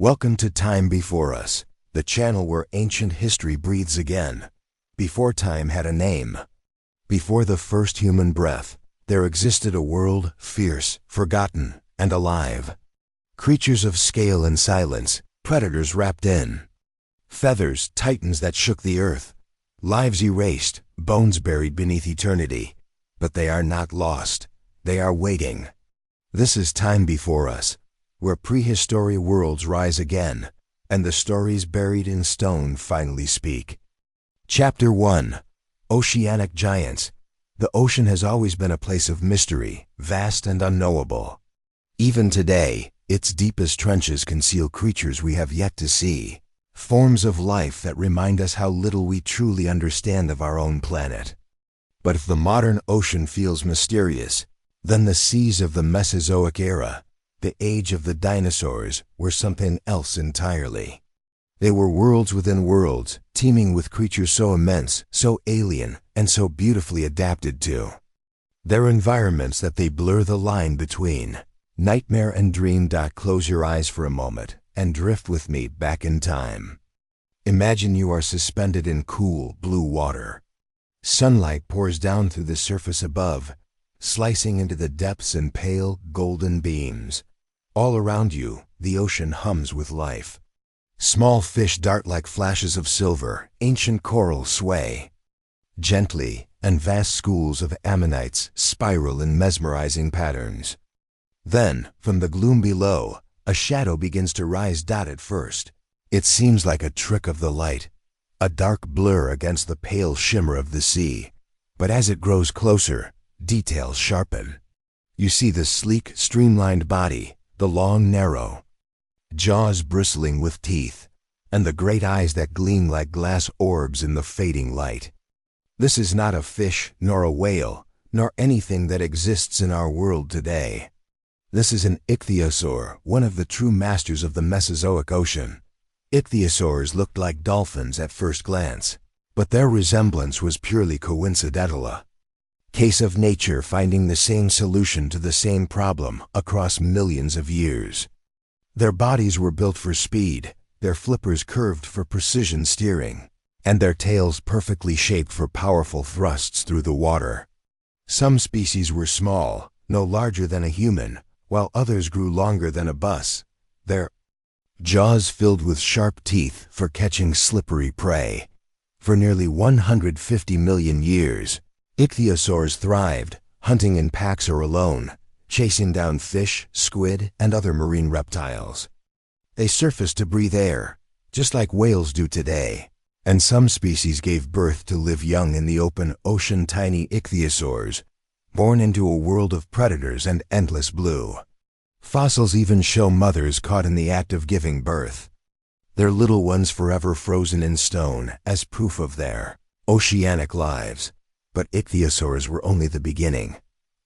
Welcome to Time Before Us, the channel where ancient history breathes again. Before time had a name. Before the first human breath, there existed a world fierce, forgotten, and alive. Creatures of scale and silence, predators wrapped in feathers, titans that shook the earth, lives erased, bones buried beneath eternity. But they are not lost. They are waiting. This is Time Before Us, where prehistoric worlds rise again, and the stories buried in stone finally speak. Chapter 1. Oceanic Giants. The ocean has always been a place of mystery, vast and unknowable. Even today, its deepest trenches conceal creatures we have yet to see, forms of life that remind us how little we truly understand of our own planet. But if the modern ocean feels mysterious, then the seas of the Mesozoic era, the age of the dinosaurs, were something else entirely. They were worlds within worlds, teeming with creatures so immense, so alien, and so beautifully adapted to their environments that they blur the line between nightmare and dream. Close your eyes for a moment and drift with me back in time. Imagine you are suspended in cool, blue water. Sunlight pours down through the surface above, slicing into the depths in pale, golden beams. All around you, the ocean hums with life. Small fish dart like flashes of silver, ancient corals sway gently, and vast schools of ammonites spiral in mesmerizing patterns. Then, from the gloom below, a shadow begins to rise. At first, it seems like a trick of the light, a dark blur against the pale shimmer of the sea. But as it grows closer, details sharpen. You see the sleek, streamlined body, the long, narrow jaws bristling with teeth, and the great eyes that gleam like glass orbs in the fading light. This is not a fish, nor a whale, nor anything that exists in our world today. This is an ichthyosaur, one of the true masters of the Mesozoic ocean. Ichthyosaurs looked like dolphins at first glance, but their resemblance was purely coincidental. A case of nature finding the same solution to the same problem across millions of years. Their bodies were built for speed, their flippers curved for precision steering, and their tails perfectly shaped for powerful thrusts through the water. Some species were small, no larger than a human, while others grew longer than a bus, their jaws filled with sharp teeth for catching slippery prey. For nearly 150 million years, ichthyosaurs thrived, hunting in packs or alone, chasing down fish, squid, and other marine reptiles. They surfaced to breathe air, just like whales do today, and some species gave birth to live young in the open ocean. Tiny ichthyosaurs, born into a world of predators and endless blue. Fossils even show mothers caught in the act of giving birth, their little ones forever frozen in stone as proof of their oceanic lives. But ichthyosaurs were only the beginning.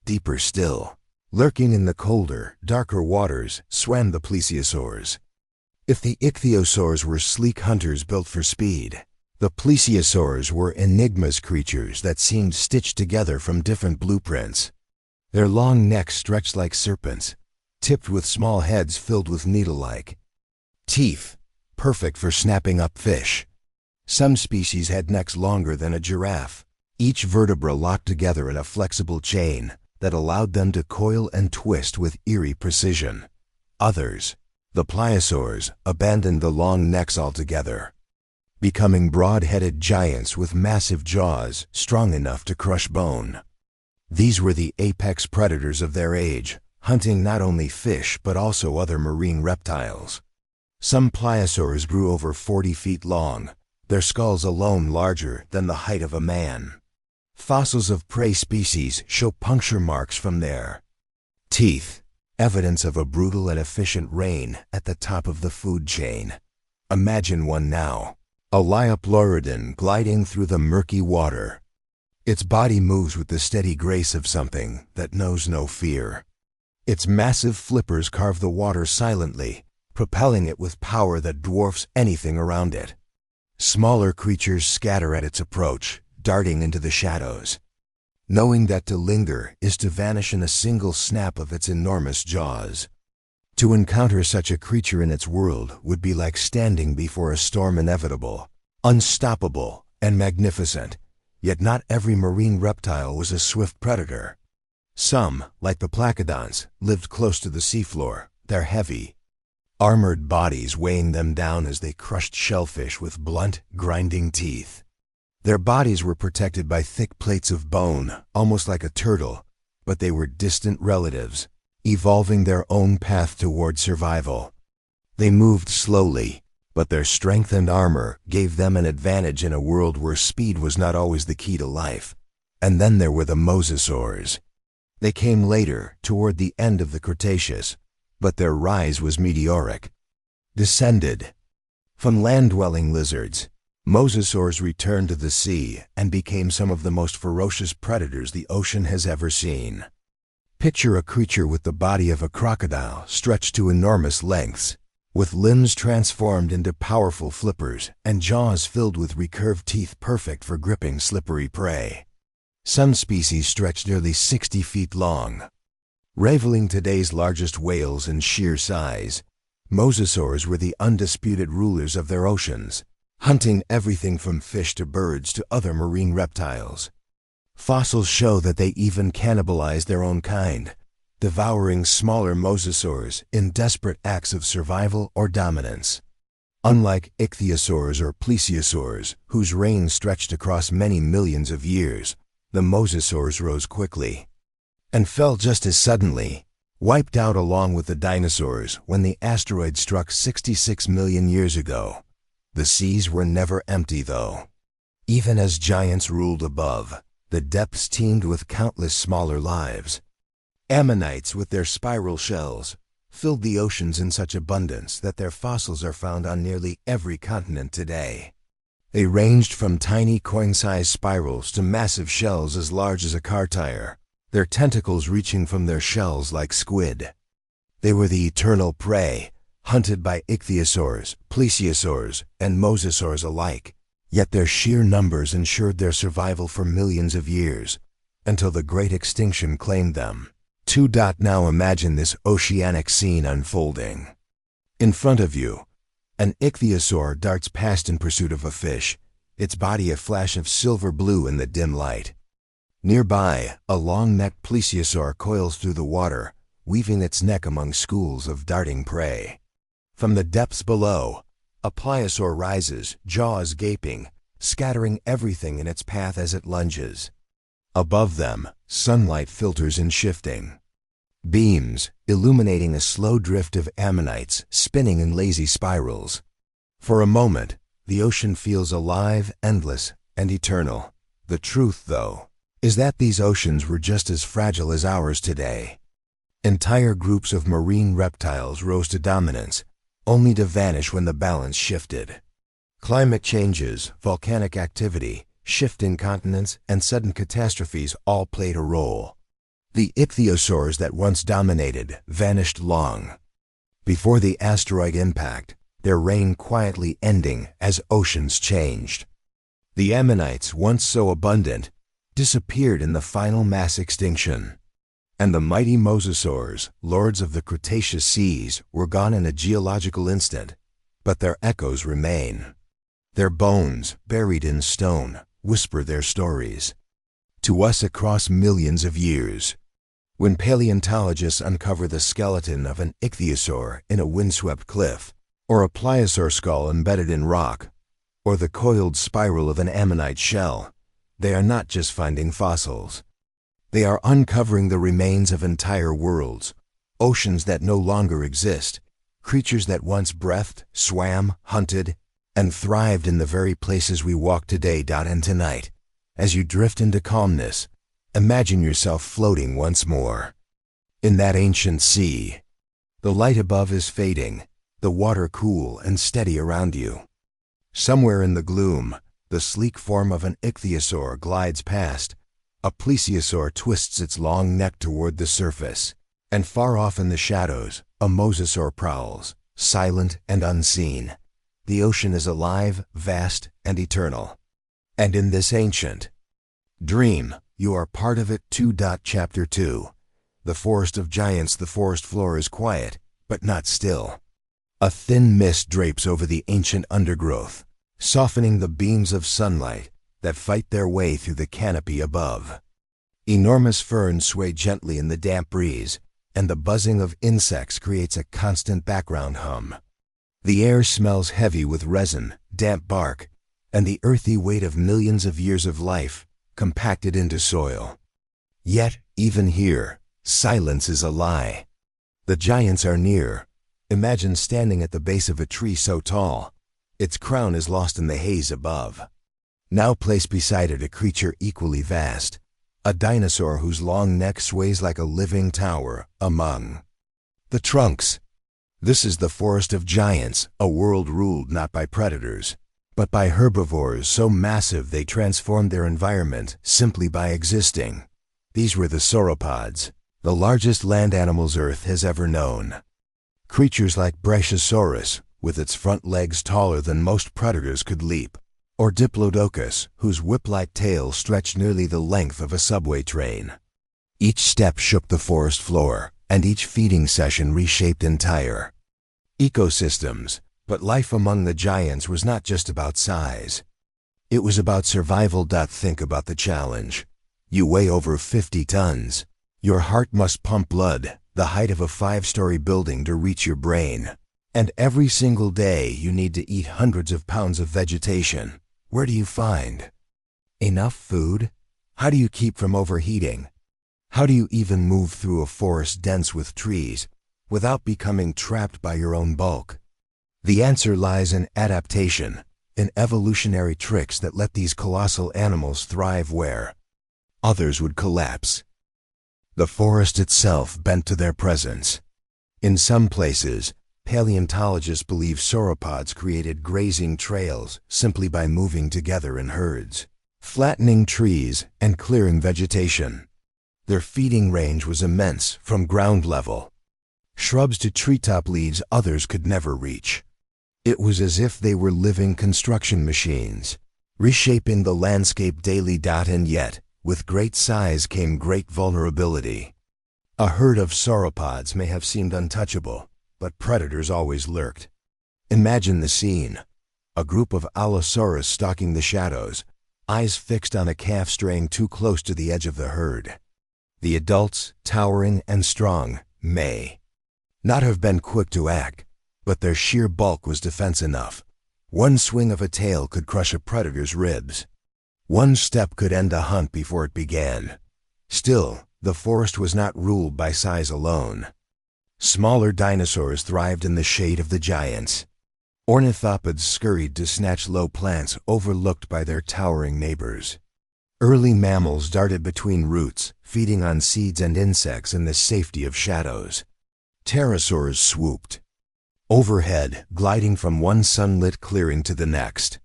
Deeper still, lurking in the colder, darker waters, swam the plesiosaurs. If the ichthyosaurs were sleek hunters built for speed, the plesiosaurs were enigmas, creatures that seemed stitched together from different blueprints. Their long necks stretched like serpents, tipped with small heads filled with needle-like teeth, perfect for snapping up fish. Some species had necks longer than a giraffe, each vertebra locked together in a flexible chain that allowed them to coil and twist with eerie precision. Others, the pliosaurs, abandoned the long necks altogether, becoming broad-headed giants with massive jaws strong enough to crush bone. These were the apex predators of their age, hunting not only fish but also other marine reptiles. Some pliosaurs grew over 40 feet long, their skulls alone larger than the height of a man. Fossils of prey species show puncture marks from their teeth, evidence of a brutal and efficient reign at the top of the food chain. Imagine one now, a Liopleurodon gliding through the murky water. Its body moves with the steady grace of something that knows no fear. Its massive flippers carve the water silently, propelling it with power that dwarfs anything around it. Smaller creatures scatter at its approach, darting into the shadows, knowing that to linger is to vanish in a single snap of its enormous jaws. To encounter such a creature in its world would be like standing before a storm inevitable, unstoppable, and magnificent. Yet not every marine reptile was a swift predator. Some, like the placodont's, lived close to the seafloor, their heavy, armored bodies weighing them down as they crushed shellfish with blunt, grinding teeth. Their bodies were protected by thick plates of bone, almost like a turtle, but they were distant relatives, evolving their own path toward survival. They moved slowly, but their strength and armor gave them an advantage in a world where speed was not always the key to life. And then there were the mosasaurs. They came later, toward the end of the Cretaceous, but their rise was meteoric. Descended from land-dwelling lizards, mosasaurs returned to the sea and became some of the most ferocious predators the ocean has ever seen. Picture a creature with the body of a crocodile stretched to enormous lengths, with limbs transformed into powerful flippers and jaws filled with recurved teeth perfect for gripping slippery prey. Some species stretched nearly 60 feet long. Rivaling today's largest whales in sheer size, mosasaurs were the undisputed rulers of their oceans, hunting everything from fish to birds to other marine reptiles. Fossils show that they even cannibalized their own kind, devouring smaller mosasaurs in desperate acts of survival or dominance. Unlike ichthyosaurs or plesiosaurs, whose reign stretched across many millions of years, the mosasaurs rose quickly and fell just as suddenly, wiped out along with the dinosaurs when the asteroid struck 66 million years ago. The seas were never empty, though. Even as giants ruled above, the depths teemed with countless smaller lives. Ammonites with their spiral shells filled the oceans in such abundance that their fossils are found on nearly every continent today. They ranged from tiny coin-sized spirals to massive shells as large as a car tire, their tentacles reaching from their shells like squid. They were the eternal prey, hunted by ichthyosaurs, plesiosaurs, and mosasaurs alike. Yet their sheer numbers ensured their survival for millions of years, until the Great Extinction claimed them. Now imagine this oceanic scene unfolding. In front of you, an ichthyosaur darts past in pursuit of a fish, its body a flash of silver blue in the dim light. Nearby, a long-necked plesiosaur coils through the water, weaving its neck among schools of darting prey. From the depths below, a pliosaur rises, jaws gaping, scattering everything in its path as it lunges. Above them, sunlight filters in shifting beams, illuminating a slow drift of ammonites spinning in lazy spirals. For a moment, the ocean feels alive, endless, and eternal. The truth, though, is that these oceans were just as fragile as ours today. Entire groups of marine reptiles rose to dominance, only to vanish when the balance shifted. Climate changes, volcanic activity, shift in continents, and sudden catastrophes all played a role. The ichthyosaurs that once dominated vanished long before the asteroid impact, their reign quietly ending as oceans changed. The ammonites, once so abundant, disappeared in the final mass extinction. And the mighty mosasaurs, lords of the Cretaceous seas, were gone in a geological instant, but their echoes remain. Their bones, buried in stone, whisper their stories to us across millions of years. When paleontologists uncover the skeleton of an ichthyosaur in a windswept cliff, or a pliosaur skull embedded in rock, or the coiled spiral of an ammonite shell, they are not just finding fossils. They are uncovering the remains of entire worlds, oceans that no longer exist, creatures that once breathed, swam, hunted, and thrived in the very places we walk today. And tonight, as you drift into calmness, imagine yourself floating once more in that ancient sea. The light above is fading, the water cool and steady around you. Somewhere in the gloom, the sleek form of an ichthyosaur glides past. A plesiosaur twists its long neck toward the surface, and far off in the shadows, a mosasaur prowls, silent and unseen. The ocean is alive, vast, and eternal. And in this ancient dream, you are part of it. Chapter 2. The forest of giants. The forest floor is quiet, but not still. A thin mist drapes over the ancient undergrowth, softening the beams of sunlight that fight their way through the canopy above. Enormous ferns sway gently in the damp breeze, and the buzzing of insects creates a constant background hum. The air smells heavy with resin, damp bark, and the earthy weight of millions of years of life compacted into soil. Yet, even here, silence is a lie. The giants are near. Imagine standing at the base of a tree so tall, its crown is lost in the haze above. Now place beside it a creature equally vast, a dinosaur whose long neck sways like a living tower among the trunks. This is the forest of giants, a world ruled not by predators, but by herbivores so massive they transformed their environment simply by existing. These were the sauropods, the largest land animals Earth has ever known. Creatures like Brachiosaurus, with its front legs taller than most predators could leap, or Diplodocus, whose whip-like tail stretched nearly the length of a subway train. Each step shook the forest floor, and each feeding session reshaped entire ecosystems. But life among the giants was not just about size. It was about survival. Think about the challenge. You weigh over 50 tons. Your heart must pump blood, the height of a 5-story building, to reach your brain. And every single day you need to eat hundreds of pounds of vegetation. Where do you find enough food? How do you keep from overheating? How do you even move through a forest dense with trees without becoming trapped by your own bulk? The answer lies in adaptation, in evolutionary tricks that let these colossal animals thrive where others would collapse. The forest itself bent to their presence. In some places, paleontologists believe sauropods created grazing trails simply by moving together in herds, flattening trees and clearing vegetation. Their feeding range was immense, from ground level shrubs to treetop leaves others could never reach. It was as if they were living construction machines, reshaping the landscape daily. And yet, with great size came great vulnerability. A herd of sauropods may have seemed untouchable, but predators always lurked. Imagine the scene. A group of Allosaurus stalking the shadows, eyes fixed on a calf straying too close to the edge of the herd. The adults, towering and strong, may not have been quick to act, but their sheer bulk was defense enough. One swing of a tail could crush a predator's ribs. One step could end a hunt before it began. Still, the forest was not ruled by size alone. Smaller dinosaurs thrived in the shade of the giants. Ornithopods scurried to snatch low plants overlooked by their towering neighbors. Early mammals darted between roots, feeding on seeds and insects in the safety of shadows. Pterosaurs swooped overhead, gliding from one sunlit clearing to the next.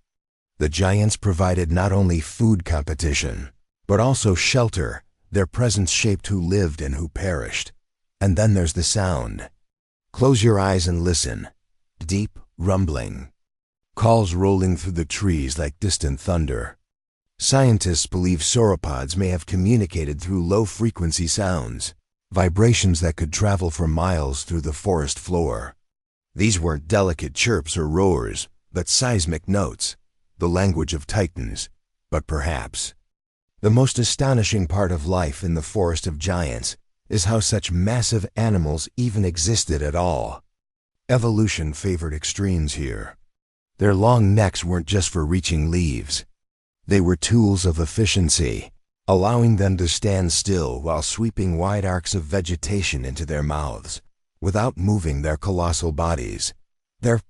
The giants provided not only food competition, but also shelter. Their presence shaped who lived and who perished. And then there's the sound. Close your eyes and listen. Deep, rumbling calls rolling through the trees like distant thunder. Scientists believe sauropods may have communicated through low-frequency sounds, vibrations that could travel for miles through the forest floor. These weren't delicate chirps or roars, but seismic notes, the language of titans. But perhaps the most astonishing part of life in the forest of giants is how such massive animals even existed at all. Evolution favored extremes here. Their long necks weren't just for reaching leaves. They were tools of efficiency, allowing them to stand still while sweeping wide arcs of vegetation into their mouths, without moving their colossal bodies. Their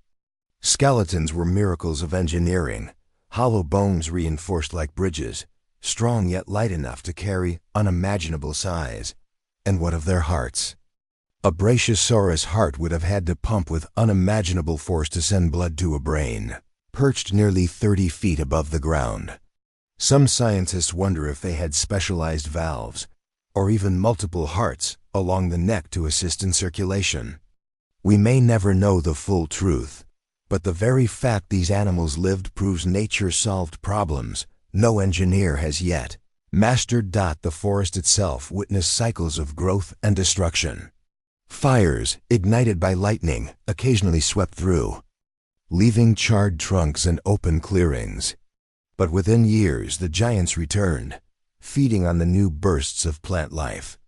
skeletons were miracles of engineering, hollow bones reinforced like bridges, strong yet light enough to carry unimaginable size. And what of their hearts? A Brachiosaurus heart would have had to pump with unimaginable force to send blood to a brain, perched nearly 30 feet above the ground. Some scientists wonder if they had specialized valves, or even multiple hearts, along the neck to assist in circulation. We may never know the full truth, but the very fact these animals lived proves nature solved problems no engineer has yet mastered. The forest itself witnessed cycles of growth and destruction. Fires, ignited by lightning, occasionally swept through, leaving charred trunks and open clearings. But within years, the giants returned, feeding on the new bursts of plant life.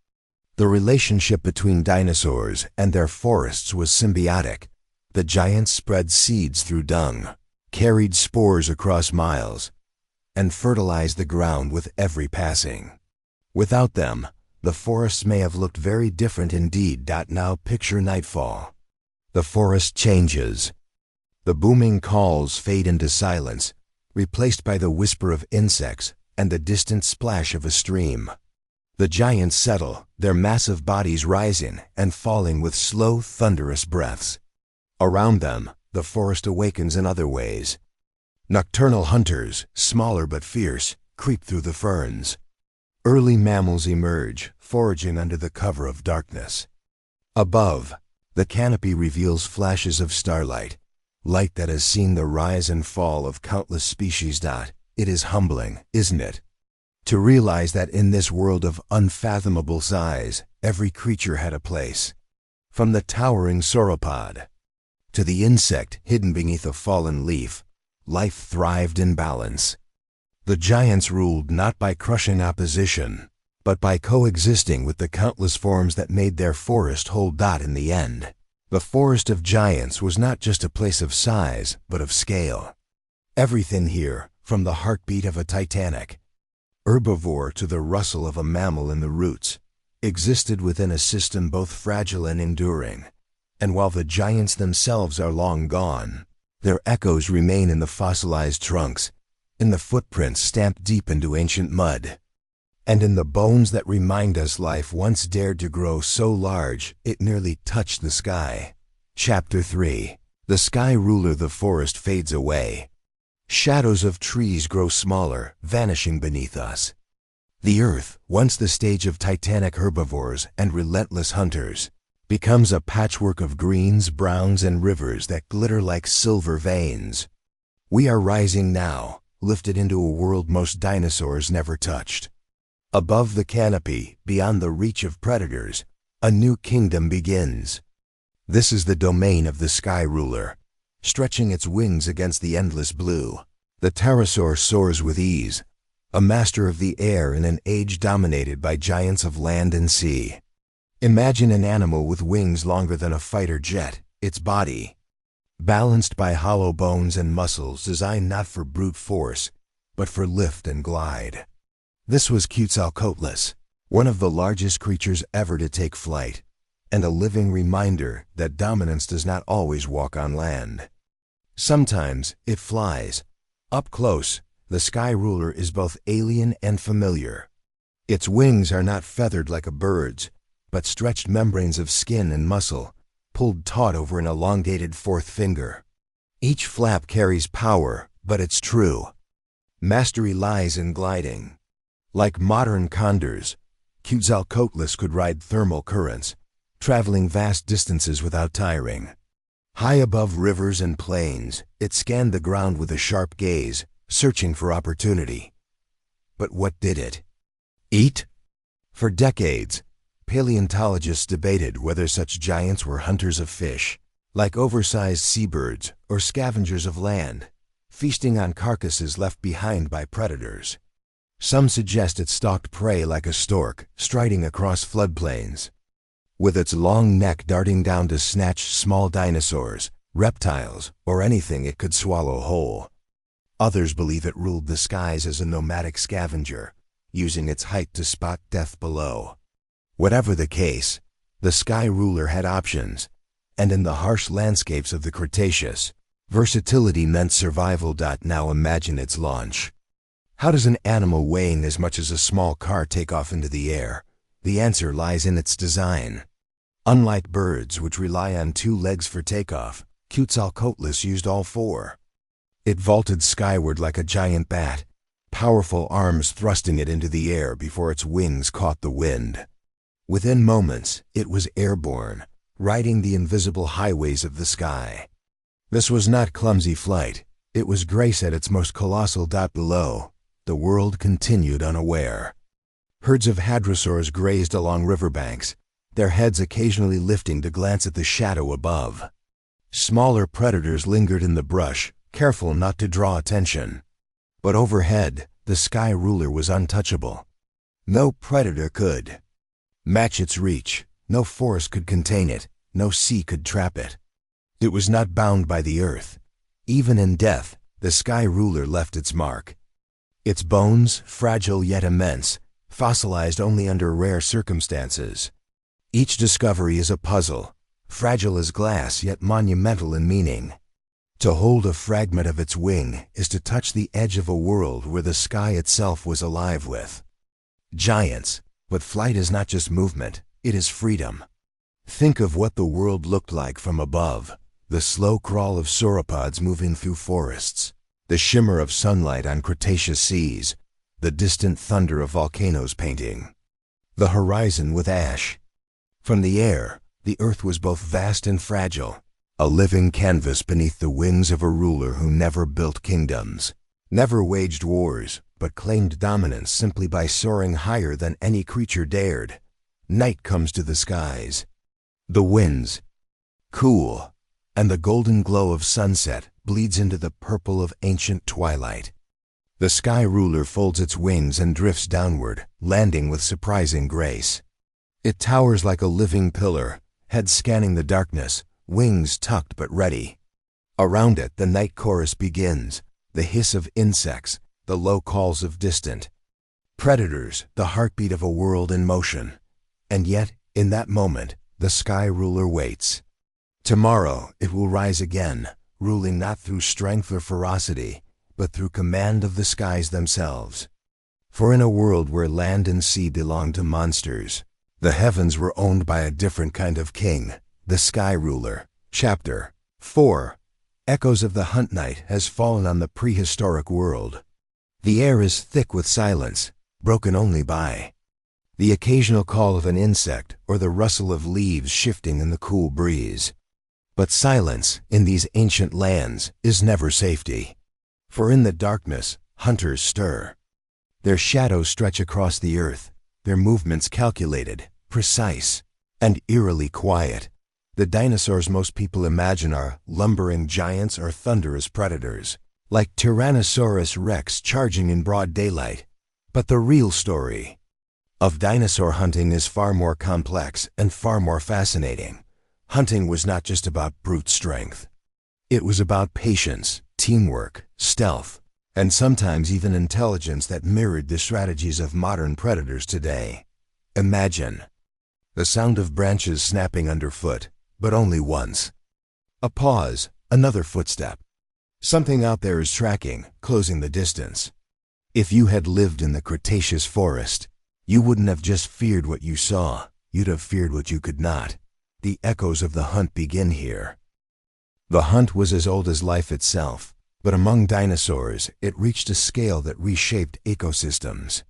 The relationship between dinosaurs and their forests was symbiotic. The giants spread seeds through dung, carried spores across miles, and fertilized the ground with every passing. Without them, the forests may have looked very different indeed. Now picture nightfall. The forest changes. The booming calls fade into silence, replaced by the whisper of insects and the distant splash of a stream. The giants settle, their massive bodies rising and falling with slow, thunderous breaths. Around them, the forest awakens in other ways. Nocturnal hunters, smaller but fierce, creep through the ferns. Early mammals emerge, foraging under the cover of darkness. Above, the canopy reveals flashes of starlight, light that has seen the rise and fall of countless species. It is humbling, isn't it? To realize that in this world of unfathomable size, every creature had a place. From the towering sauropod to the insect hidden beneath a fallen leaf, life thrived in balance. The giants ruled not by crushing opposition, but by coexisting with the countless forms that made their forest hold. In the end, the forest of giants was not just a place of size, but of scale. Everything here, from the heartbeat of a titanic herbivore to the rustle of a mammal in the roots, existed within a system both fragile and enduring. And while the giants themselves are long gone, their echoes remain in the fossilized trunks, in the footprints stamped deep into ancient mud, and in the bones that remind us life once dared to grow so large it nearly touched the sky. Chapter 3. The sky ruler. The forest fades away. Shadows of trees grow smaller, vanishing beneath us. The earth, once the stage of titanic herbivores and relentless hunters, becomes a patchwork of greens, browns, and rivers that glitter like silver veins. We are rising now, lifted into a world most dinosaurs never touched. Above the canopy, beyond the reach of predators, a new kingdom begins. This is the domain of the sky ruler. Stretching its wings against the endless blue, the pterosaur soars with ease, a master of the air in an age dominated by giants of land and sea. Imagine an animal with wings longer than a fighter jet, its body balanced by hollow bones and muscles designed not for brute force, but for lift and glide. This was Quetzalcoatlus, one of the largest creatures ever to take flight, and a living reminder that dominance does not always walk on land. Sometimes it flies. Up close, the sky ruler is both alien and familiar. Its wings are not feathered like a bird's, but stretched membranes of skin and muscle, pulled taut over an elongated fourth finger. Each flap carries power, but it's true. Mastery lies in gliding. Like modern condors, Quetzalcoatlus could ride thermal currents, traveling vast distances without tiring. High above rivers and plains, it scanned the ground with a sharp gaze, searching for opportunity. But what did it? Eat? For decades, paleontologists debated whether such giants were hunters of fish, like oversized seabirds, or scavengers of land, feasting on carcasses left behind by predators. Some suggest it stalked prey like a stork, striding across floodplains, with its long neck darting down to snatch small dinosaurs, reptiles, or anything it could swallow whole. Others believe it ruled the skies as a nomadic scavenger, using its height to spot death below. Whatever the case, the sky ruler had options, and in the harsh landscapes of the Cretaceous, versatility meant survival. Now imagine its launch. How does an animal weighing as much as a small car take off into the air? The answer lies in its design. Unlike birds, which rely on 2 legs for takeoff, Quetzalcoatlus used all 4. It vaulted skyward like a giant bat, powerful arms thrusting it into the air before its wings caught the wind. Within moments, it was airborne, riding the invisible highways of the sky. This was not clumsy flight. It was grace at its most colossal. Below, the world continued unaware. Herds of hadrosaurs grazed along riverbanks, their heads occasionally lifting to glance at the shadow above. Smaller predators lingered in the brush, careful not to draw attention. But overhead, the sky ruler was untouchable. No predator could match its reach, no force could contain it, no sea could trap it. It was not bound by the earth. Even in death, the sky ruler left its mark. Its bones, fragile yet immense, fossilized only under rare circumstances. Each discovery is a puzzle, fragile as glass yet monumental in meaning. To hold a fragment of its wing is to touch the edge of a world where the sky itself was alive with giants. But flight is not just movement, it is freedom. Think of what the world looked like from above, the slow crawl of sauropods moving through forests, the shimmer of sunlight on Cretaceous seas, the distant thunder of volcanoes painting the horizon with ash. From the air, the earth was both vast and fragile, a living canvas beneath the wings of a ruler who never built kingdoms, never waged wars, but claimed dominance simply by soaring higher than any creature dared. Night comes to the skies. The winds cool, and the golden glow of sunset bleeds into the purple of ancient twilight. The sky ruler folds its wings and drifts downward, landing with surprising grace. It towers like a living pillar, head scanning the darkness, wings tucked but ready. Around it, the night chorus begins, the hiss of insects, the low calls of distant predators, the heartbeat of a world in motion. And yet, in that moment, the sky ruler waits. Tomorrow, it will rise again, ruling not through strength or ferocity, but through command of the skies themselves. For in a world where land and sea belonged to monsters, the heavens were owned by a different kind of king, the sky ruler. Chapter 4. Echoes of the hunt night has fallen on the prehistoric world. The air is thick with silence, broken only by the occasional call of an insect or the rustle of leaves shifting in the cool breeze. But silence, in these ancient lands, is never safety. For in the darkness, hunters stir. Their shadows stretch across the earth, their movements calculated, precise, and eerily quiet. The dinosaurs most people imagine are lumbering giants or thunderous predators, like Tyrannosaurus rex charging in broad daylight. But the real story of dinosaur hunting is far more complex and far more fascinating. Hunting was not just about brute strength. It was about patience, teamwork, stealth, and sometimes even intelligence that mirrored the strategies of modern predators today. Imagine the sound of branches snapping underfoot, but only once. A pause, another footstep. Something out there is tracking, closing the distance. If you had lived in the Cretaceous forest, you wouldn't have just feared what you saw, you'd have feared what you could not. The echoes of the hunt begin here. The hunt was as old as life itself, but among dinosaurs, it reached a scale that reshaped ecosystems.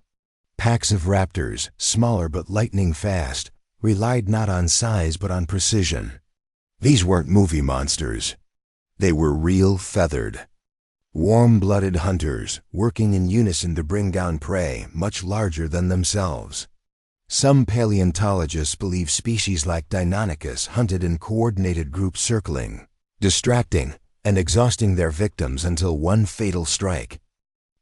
Packs of raptors, smaller but lightning fast, relied not on size but on precision. These weren't movie monsters. They were real feathered, warm-blooded hunters working in unison to bring down prey much larger than themselves. Some paleontologists believe species like Deinonychus hunted in coordinated groups circling, distracting, and exhausting their victims until one fatal strike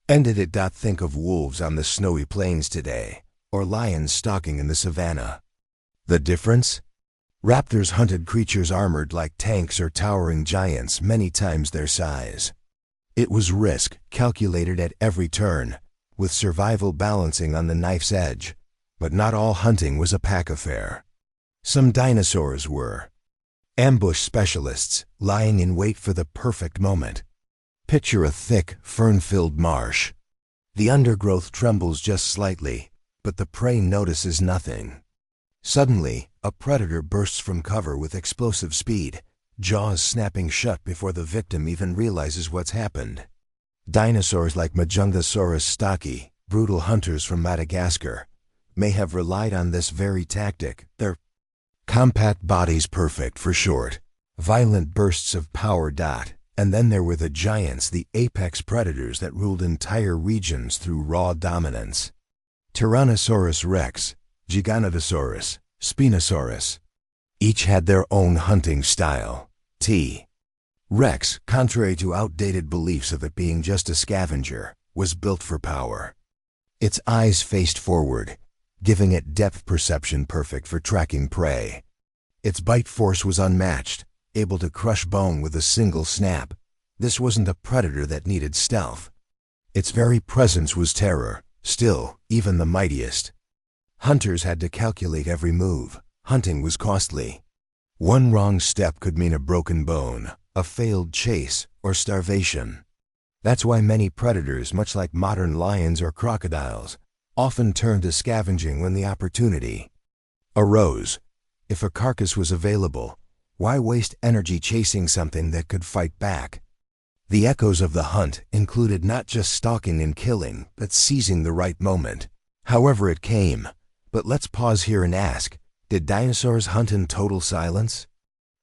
ended it. Think of wolves on the snowy plains today, or lions stalking in the savannah. The difference? Raptors hunted creatures armored like tanks or towering giants many times their size. It was risk, calculated at every turn, with survival balancing on the knife's edge. But not all hunting was a pack affair. Some dinosaurs were ambush specialists, lying in wait for the perfect moment. Picture a thick, fern-filled marsh. The undergrowth trembles just slightly, but the prey notices nothing. Suddenly, a predator bursts from cover with explosive speed, jaws snapping shut before the victim even realizes what's happened. Dinosaurs like Majungasaurus stocki, brutal hunters from Madagascar, may have relied on this very tactic, their compact bodies perfect for short, violent bursts of power. And then there were the giants, the apex predators that ruled entire regions through raw dominance. Tyrannosaurus rex, Giganotosaurus, Spinosaurus. Each had their own hunting style. T. Rex, contrary to outdated beliefs of it being just a scavenger, was built for power. Its eyes faced forward, giving it depth perception perfect for tracking prey. Its bite force was unmatched, able to crush bone with a single snap. This wasn't a predator that needed stealth. Its very presence was terror. Still, even the mightiest hunters had to calculate every move. Hunting was costly. One wrong step could mean a broken bone, a failed chase, or starvation. That's why many predators, much like modern lions or crocodiles, often turn to scavenging when the opportunity arose. If a carcass was available, why waste energy chasing something that could fight back? The echoes of the hunt included not just stalking and killing, but seizing the right moment. However it came. But let's pause here and ask, did dinosaurs hunt in total silence?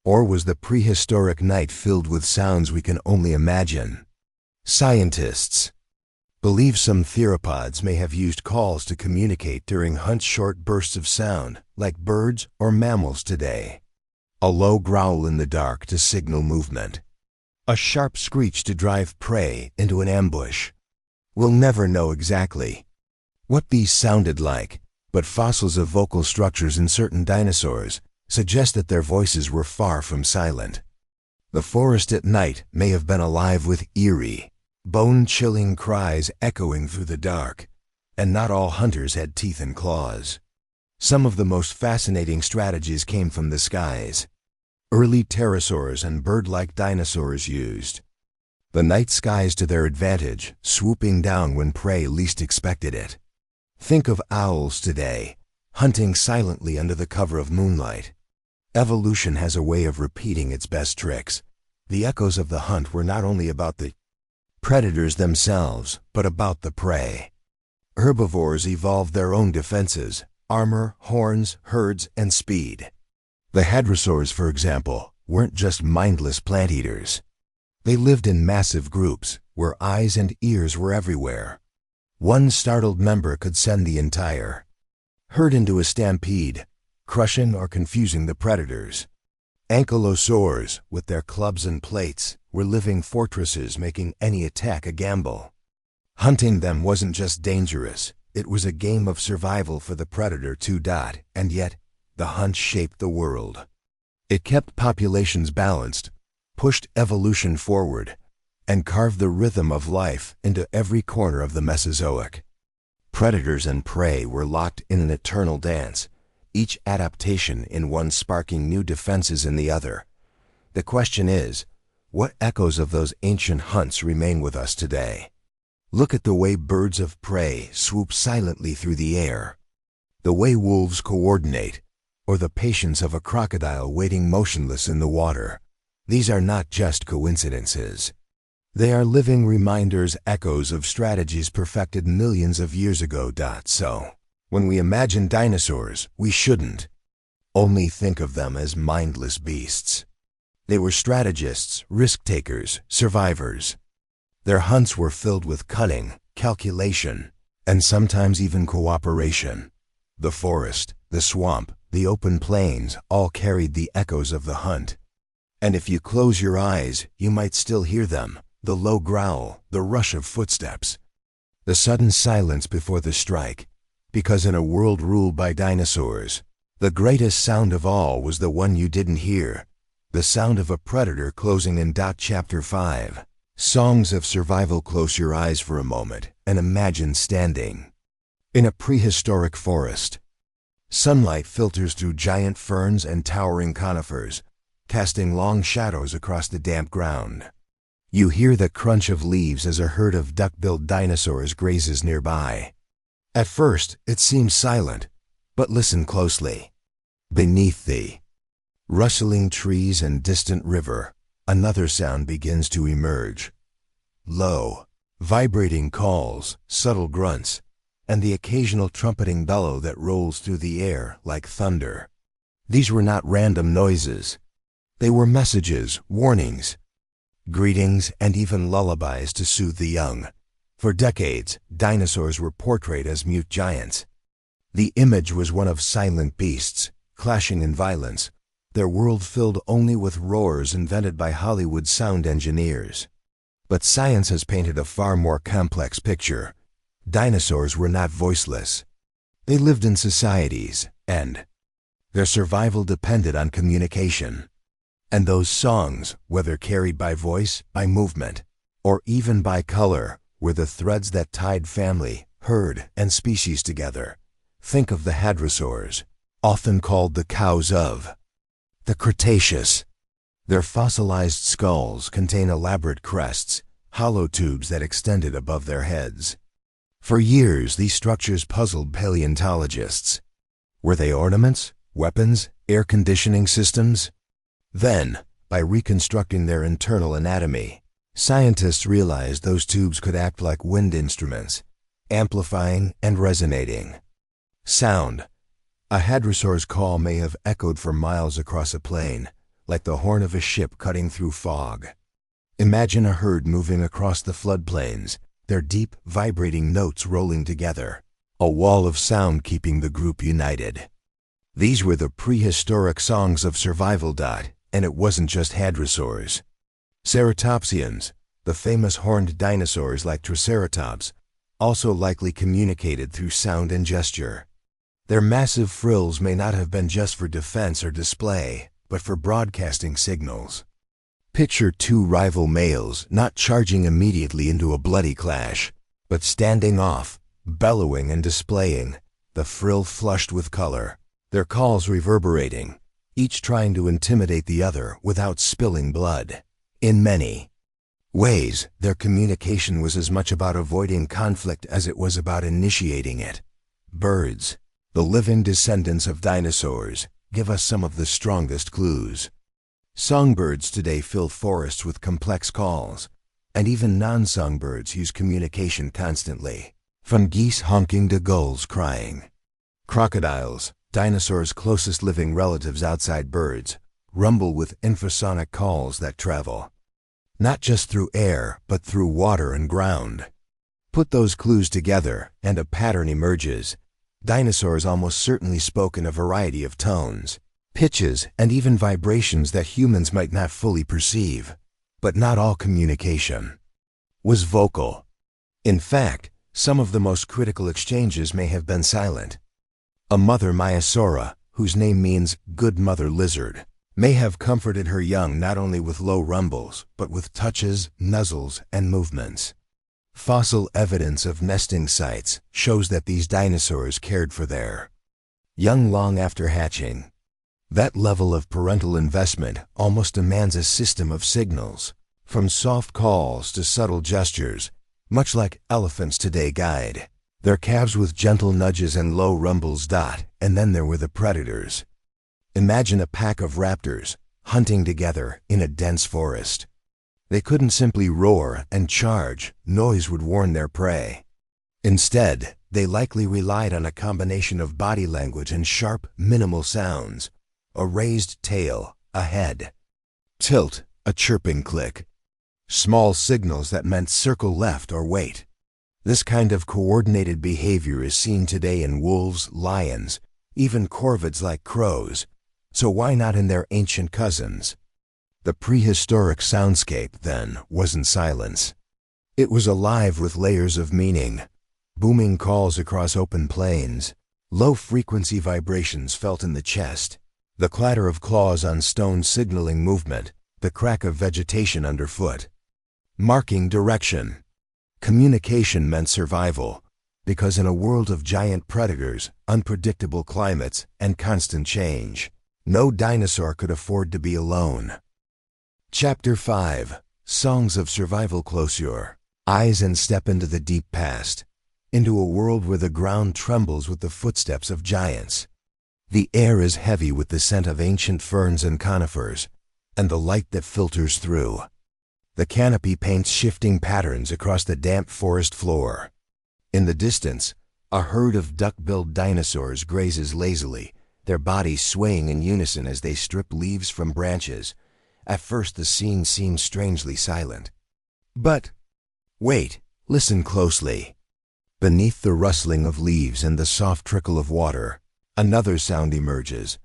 Or was the prehistoric night filled with sounds we can only imagine? Scientists believe some theropods may have used calls to communicate during hunts, short bursts of sound, like birds or mammals today. A low growl in the dark to signal movement. A sharp screech to drive prey into an ambush. We'll never know exactly what these sounded like, but fossils of vocal structures in certain dinosaurs suggest that their voices were far from silent. The forest at night may have been alive with eerie, bone-chilling cries echoing through the dark, and not all hunters had teeth and claws. Some of the most fascinating strategies came from the skies. Early pterosaurs and bird-like dinosaurs used the night skies to their advantage, swooping down when prey least expected it. Think of owls today, hunting silently under the cover of moonlight. Evolution has a way of repeating its best tricks. The echoes of the hunt were not only about the predators themselves, but about the prey. Herbivores evolved their own defenses: armor, horns, herds, and speed. The hadrosaurs, for example, weren't just mindless plant eaters. They lived in massive groups, where eyes and ears were everywhere. One startled member could send the entire herd into a stampede, crushing or confusing the predators. Ankylosaurs, with their clubs and plates, were living fortresses, making any attack a gamble. Hunting them wasn't just dangerous, it was a game of survival for the predator too. And yet, the hunt shaped the world. It kept populations balanced, pushed evolution forward, and carved the rhythm of life into every corner of the Mesozoic. Predators and prey were locked in an eternal dance, each adaptation in one sparking new defenses in the other. The question is, what echoes of those ancient hunts remain with us today? Look at the way birds of prey swoop silently through the air, the way wolves coordinate, or the patience of a crocodile waiting motionless in the water. These are not just coincidences. They are living reminders, echoes of strategies perfected millions of years ago. So, when we imagine dinosaurs, we shouldn't only think of them as mindless beasts. They were strategists, risk-takers, survivors. Their hunts were filled with cunning, calculation, and sometimes even cooperation. The forest, the swamp, the open plains all carried the echoes of the hunt. And if you close your eyes, you might still hear them: the low growl, the rush of footsteps, the sudden silence before the strike. Because in a world ruled by dinosaurs, the greatest sound of all was the one you didn't hear: the sound of a predator closing in. Chapter 5. Songs of Survival. Close your eyes for a moment and imagine standing in a prehistoric forest. Sunlight filters through giant ferns and towering conifers, casting long shadows across the damp ground. You hear the crunch of leaves as a herd of duck-billed dinosaurs grazes nearby. At first, it seems silent, but listen closely. Beneath the rustling trees and distant river, another sound begins to emerge. Low, vibrating calls, subtle grunts, and the occasional trumpeting bellow that rolls through the air like thunder. These were not random noises. They were messages, warnings, greetings, and even lullabies to soothe the young. For decades, dinosaurs were portrayed as mute giants. The image was one of silent beasts, clashing in violence, their world filled only with roars invented by Hollywood sound engineers. But science has painted a far more complex picture. Dinosaurs were not voiceless. They lived in societies, and their survival depended on communication. And those songs, whether carried by voice, by movement, or even by color, were the threads that tied family, herd, and species together. Think of the hadrosaurs, often called the cows of the Cretaceous. Their fossilized skulls contain elaborate crests, hollow tubes that extended above their heads. For years, these structures puzzled paleontologists. Were they ornaments, weapons, air conditioning systems? Then, by reconstructing their internal anatomy, scientists realized those tubes could act like wind instruments, amplifying and resonating. Sound. A hadrosaur's call may have echoed for miles across a plain, like the horn of a ship cutting through fog. Imagine a herd moving across the floodplains, their deep, vibrating notes rolling together, a wall of sound keeping the group united. These were the prehistoric songs of survival. And it wasn't just hadrosaurs. Ceratopsians, the famous horned dinosaurs like Triceratops, also likely communicated through sound and gesture. Their massive frills may not have been just for defense or display, but for broadcasting signals. Picture two rival males not charging immediately into a bloody clash, but standing off, bellowing and displaying, the frill flushed with color, their calls reverberating, each trying to intimidate the other without spilling blood. In many ways, their communication was as much about avoiding conflict as it was about initiating it. Birds, the living descendants of dinosaurs, give us some of the strongest clues. Songbirds today fill forests with complex calls, and even non-songbirds use communication constantly, from geese honking to gulls crying. Crocodiles, dinosaurs' closest living relatives outside birds, rumble with infrasonic calls that travel, not just through air, but through water and ground. Put those clues together, and a pattern emerges. Dinosaurs almost certainly spoke in a variety of tones, pitches, and even vibrations that humans might not fully perceive. But not all communication was vocal. In fact, some of the most critical exchanges may have been silent. A mother Maiasaura, whose name means good mother lizard, may have comforted her young not only with low rumbles, but with touches, nuzzles, and movements. Fossil evidence of nesting sites shows that these dinosaurs cared for their young long after hatching. That level of parental investment almost demands a system of signals, from soft calls to subtle gestures, much like elephants today guide their calves with gentle nudges and low rumbles. And then there were the predators. Imagine a pack of raptors hunting together in a dense forest. They couldn't simply roar and charge, noise would warn their prey. Instead, they likely relied on a combination of body language and sharp, minimal sounds. A raised tail, a head tilt, a chirping click. Small signals that meant circle left or wait. This kind of coordinated behavior is seen today in wolves, lions, even corvids like crows. So why not in their ancient cousins? The prehistoric soundscape, then, wasn't silence. It was alive with layers of meaning. Booming calls across open plains, low-frequency vibrations felt in the chest, the clatter of claws on stone signaling movement, the crack of vegetation underfoot, marking direction. Communication meant survival, because in a world of giant predators, unpredictable climates, and constant change, no dinosaur could afford to be alone. Chapter 5. Songs of Survival. Close your eyes and step into the deep past, into a world where the ground trembles with the footsteps of giants. The air is heavy with the scent of ancient ferns and conifers, and the light that filters through. The canopy paints shifting patterns across the damp forest floor. In the distance, a herd of duck-billed dinosaurs grazes lazily, their bodies swaying in unison as they strip leaves from branches. At first the scene seems strangely silent. But wait, listen closely. Beneath the rustling of leaves and the soft trickle of water, another sound emerges,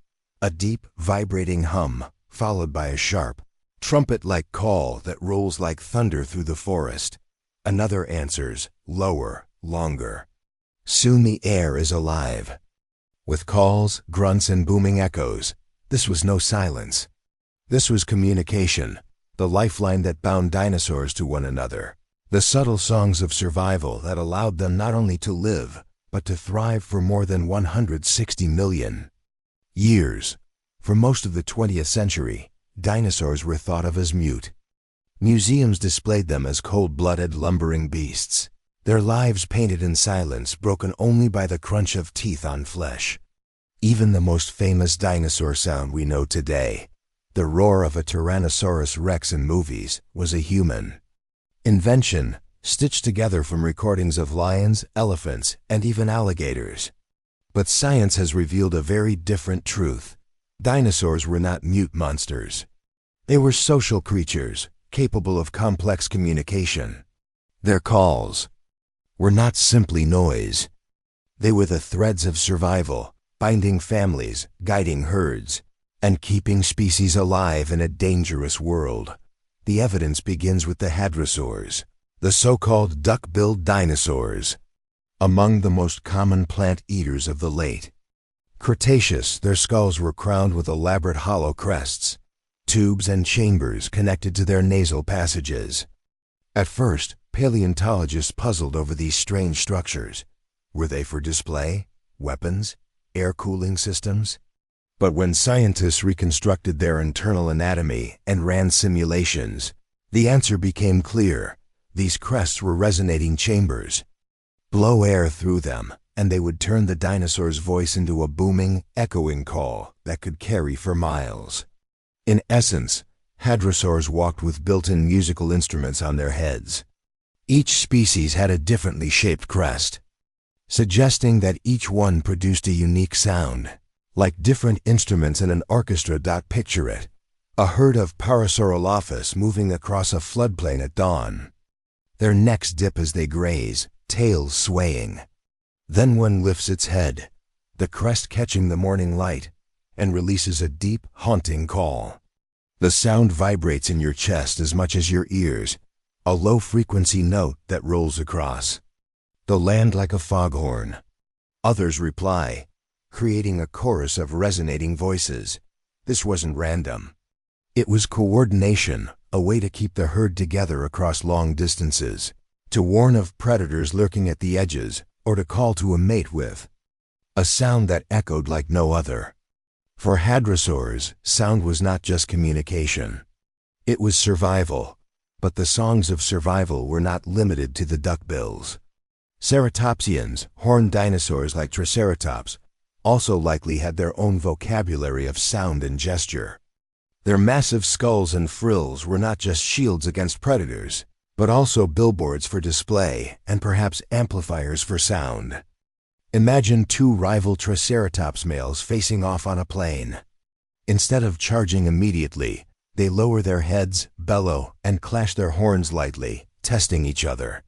A deep, vibrating hum, followed by a sharp, trumpet-like call that rolls like thunder through the forest. Another answers, lower, longer. Soon the air is alive. With calls, grunts, and booming echoes, this was no silence. This was communication, the lifeline that bound dinosaurs to one another. The subtle songs of survival that allowed them not only to live, but to thrive for more than 160 million years. For most of the 20th century, dinosaurs were thought of as mute. Museums displayed them as cold-blooded, lumbering beasts, their lives painted in silence, broken only by the crunch of teeth on flesh. Even the most famous dinosaur sound we know today, the roar of a Tyrannosaurus rex in movies, was a human invention, stitched together from recordings of lions, elephants, and even alligators. But science has revealed a very different truth. Dinosaurs were not mute monsters. They were social creatures, capable of complex communication. Their calls were not simply noise. They were the threads of survival, binding families, guiding herds, and keeping species alive in a dangerous world. The evidence begins with the hadrosaurs, the so-called duck-billed dinosaurs. Among the most common plant eaters of the late Cretaceous, their skulls were crowned with elaborate hollow crests, tubes and chambers connected to their nasal passages. At first, paleontologists puzzled over these strange structures. Were they for display, weapons, air cooling systems? But when scientists reconstructed their internal anatomy and ran simulations, the answer became clear. These crests were resonating chambers. Blow air through them, and they would turn the dinosaur's voice into a booming, echoing call that could carry for miles. In essence, hadrosaurs walked with built-in musical instruments on their heads. Each species had a differently shaped crest, suggesting that each one produced a unique sound. Like different instruments in an orchestra. Picture it. A herd of Parasaurolophus moving across a floodplain at dawn. Their necks dip as they graze, tails swaying. Then one lifts its head, the crest catching the morning light, and releases a deep, haunting call. The sound vibrates in your chest as much as your ears, a low-frequency note that rolls across the land like a foghorn. Others reply, creating a chorus of resonating voices. This wasn't random. It was coordination, a way to keep the herd together across long distances, to warn of predators lurking at the edges, or to call to a mate with a sound that echoed like no other. For hadrosaurs, sound was not just communication. It was survival. But the songs of survival were not limited to the duckbills. Ceratopsians, horned dinosaurs like Triceratops, also likely had their own vocabulary of sound and gesture. Their massive skulls and frills were not just shields against predators, but also billboards for display and perhaps amplifiers for sound. Imagine two rival Triceratops males facing off on a plain. Instead of charging immediately, they lower their heads, bellow, and clash their horns lightly, testing each other.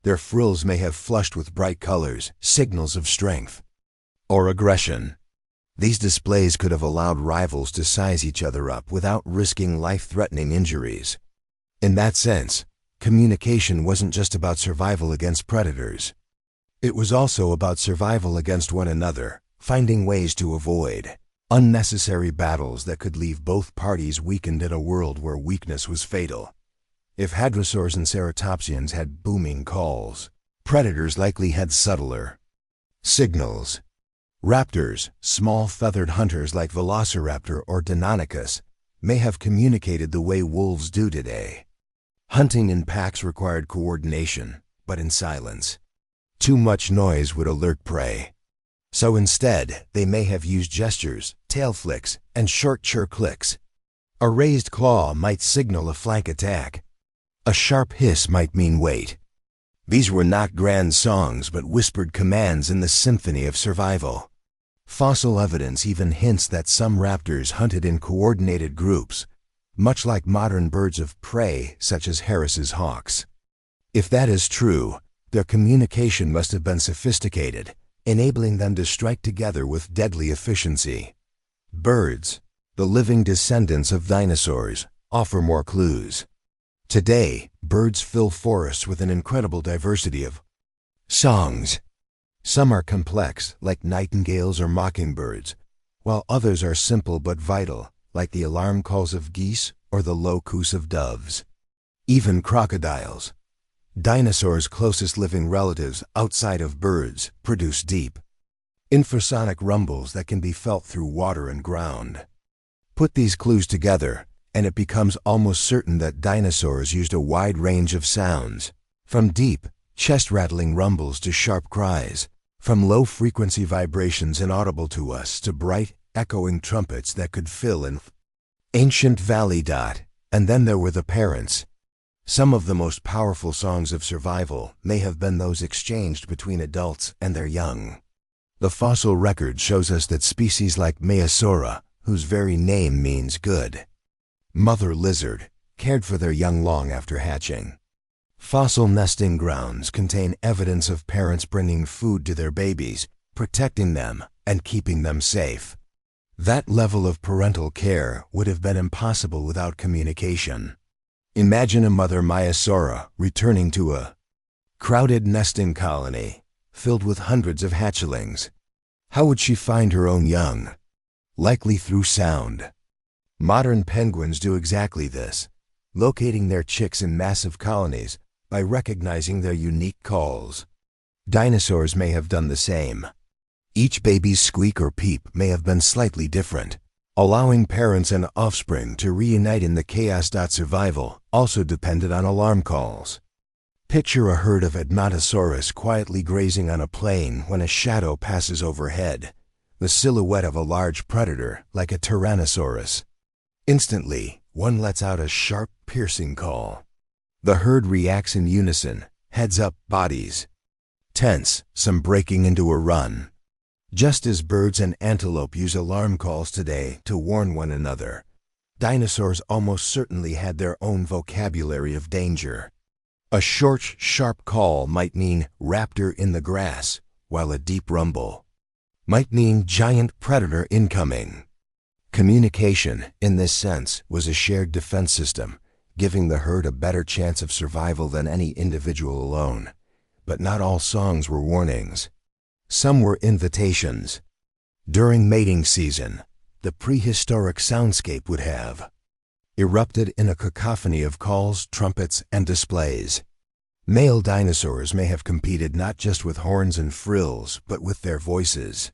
Their frills may have flushed with bright colors, signals of strength or aggression. These displays could have allowed rivals to size each other up without risking life-threatening injuries. In that sense, communication wasn't just about survival against predators. It was also about survival against one another, finding ways to avoid unnecessary battles that could leave both parties weakened in a world where weakness was fatal. If hadrosaurs and ceratopsians had booming calls, predators likely had subtler signals. Raptors, small feathered hunters like Velociraptor or Deinonychus, may have communicated the way wolves do today. Hunting in packs required coordination, but in silence. Too much noise would alert prey. So instead, they may have used gestures, tail flicks, and short chirr clicks. A raised claw might signal a flank attack. A sharp hiss might mean wait. These were not grand songs but whispered commands in the symphony of survival. Fossil evidence even hints that some raptors hunted in coordinated groups, much like modern birds of prey such as Harris's hawks. If that is true, their communication must have been sophisticated, enabling them to strike together with deadly efficiency. Birds, the living descendants of dinosaurs, offer more clues. Today, birds fill forests with an incredible diversity of songs. Some are complex, like nightingales or mockingbirds, while others are simple but vital, like the alarm calls of geese or the low coos of doves. Even crocodiles, dinosaurs' closest living relatives outside of birds, produce deep, infrasonic rumbles that can be felt through water and ground. Put these clues together, and it becomes almost certain that dinosaurs used a wide range of sounds, from deep, chest-rattling rumbles to sharp cries, from low-frequency vibrations inaudible to us to bright, echoing trumpets that could fill an ancient valley. And then there were the parents. Some of the most powerful songs of survival may have been those exchanged between adults and their young. The fossil record shows us that species like Maiasaura, whose very name means good, mother lizard, cared for their young long after hatching. Fossil nesting grounds contain evidence of parents bringing food to their babies, protecting them, and keeping them safe. That level of parental care would have been impossible without communication. Imagine a mother Maiasaura returning to a crowded nesting colony filled with hundreds of hatchlings. How would she find her own young? Likely through sound. Modern penguins do exactly this, locating their chicks in massive colonies by recognizing their unique calls. Dinosaurs may have done the same. Each baby's squeak or peep may have been slightly different, allowing parents and offspring to reunite in the chaos. Survival also depended on alarm calls. Picture a herd of Edmontosaurus quietly grazing on a plain when a shadow passes overhead, the silhouette of a large predator like a Tyrannosaurus. Instantly, one lets out a sharp, piercing call. The herd reacts in unison, heads up, bodies tense, some breaking into a run. Just as birds and antelope use alarm calls today to warn one another, dinosaurs almost certainly had their own vocabulary of danger. A short, sharp call might mean raptor in the grass, while a deep rumble might mean giant predator incoming. Communication, in this sense, was a shared defense system, giving the herd a better chance of survival than any individual alone. But not all songs were warnings. Some were invitations. During mating season, the prehistoric soundscape would have erupted in a cacophony of calls, trumpets, and displays. Male dinosaurs may have competed not just with horns and frills, but with their voices.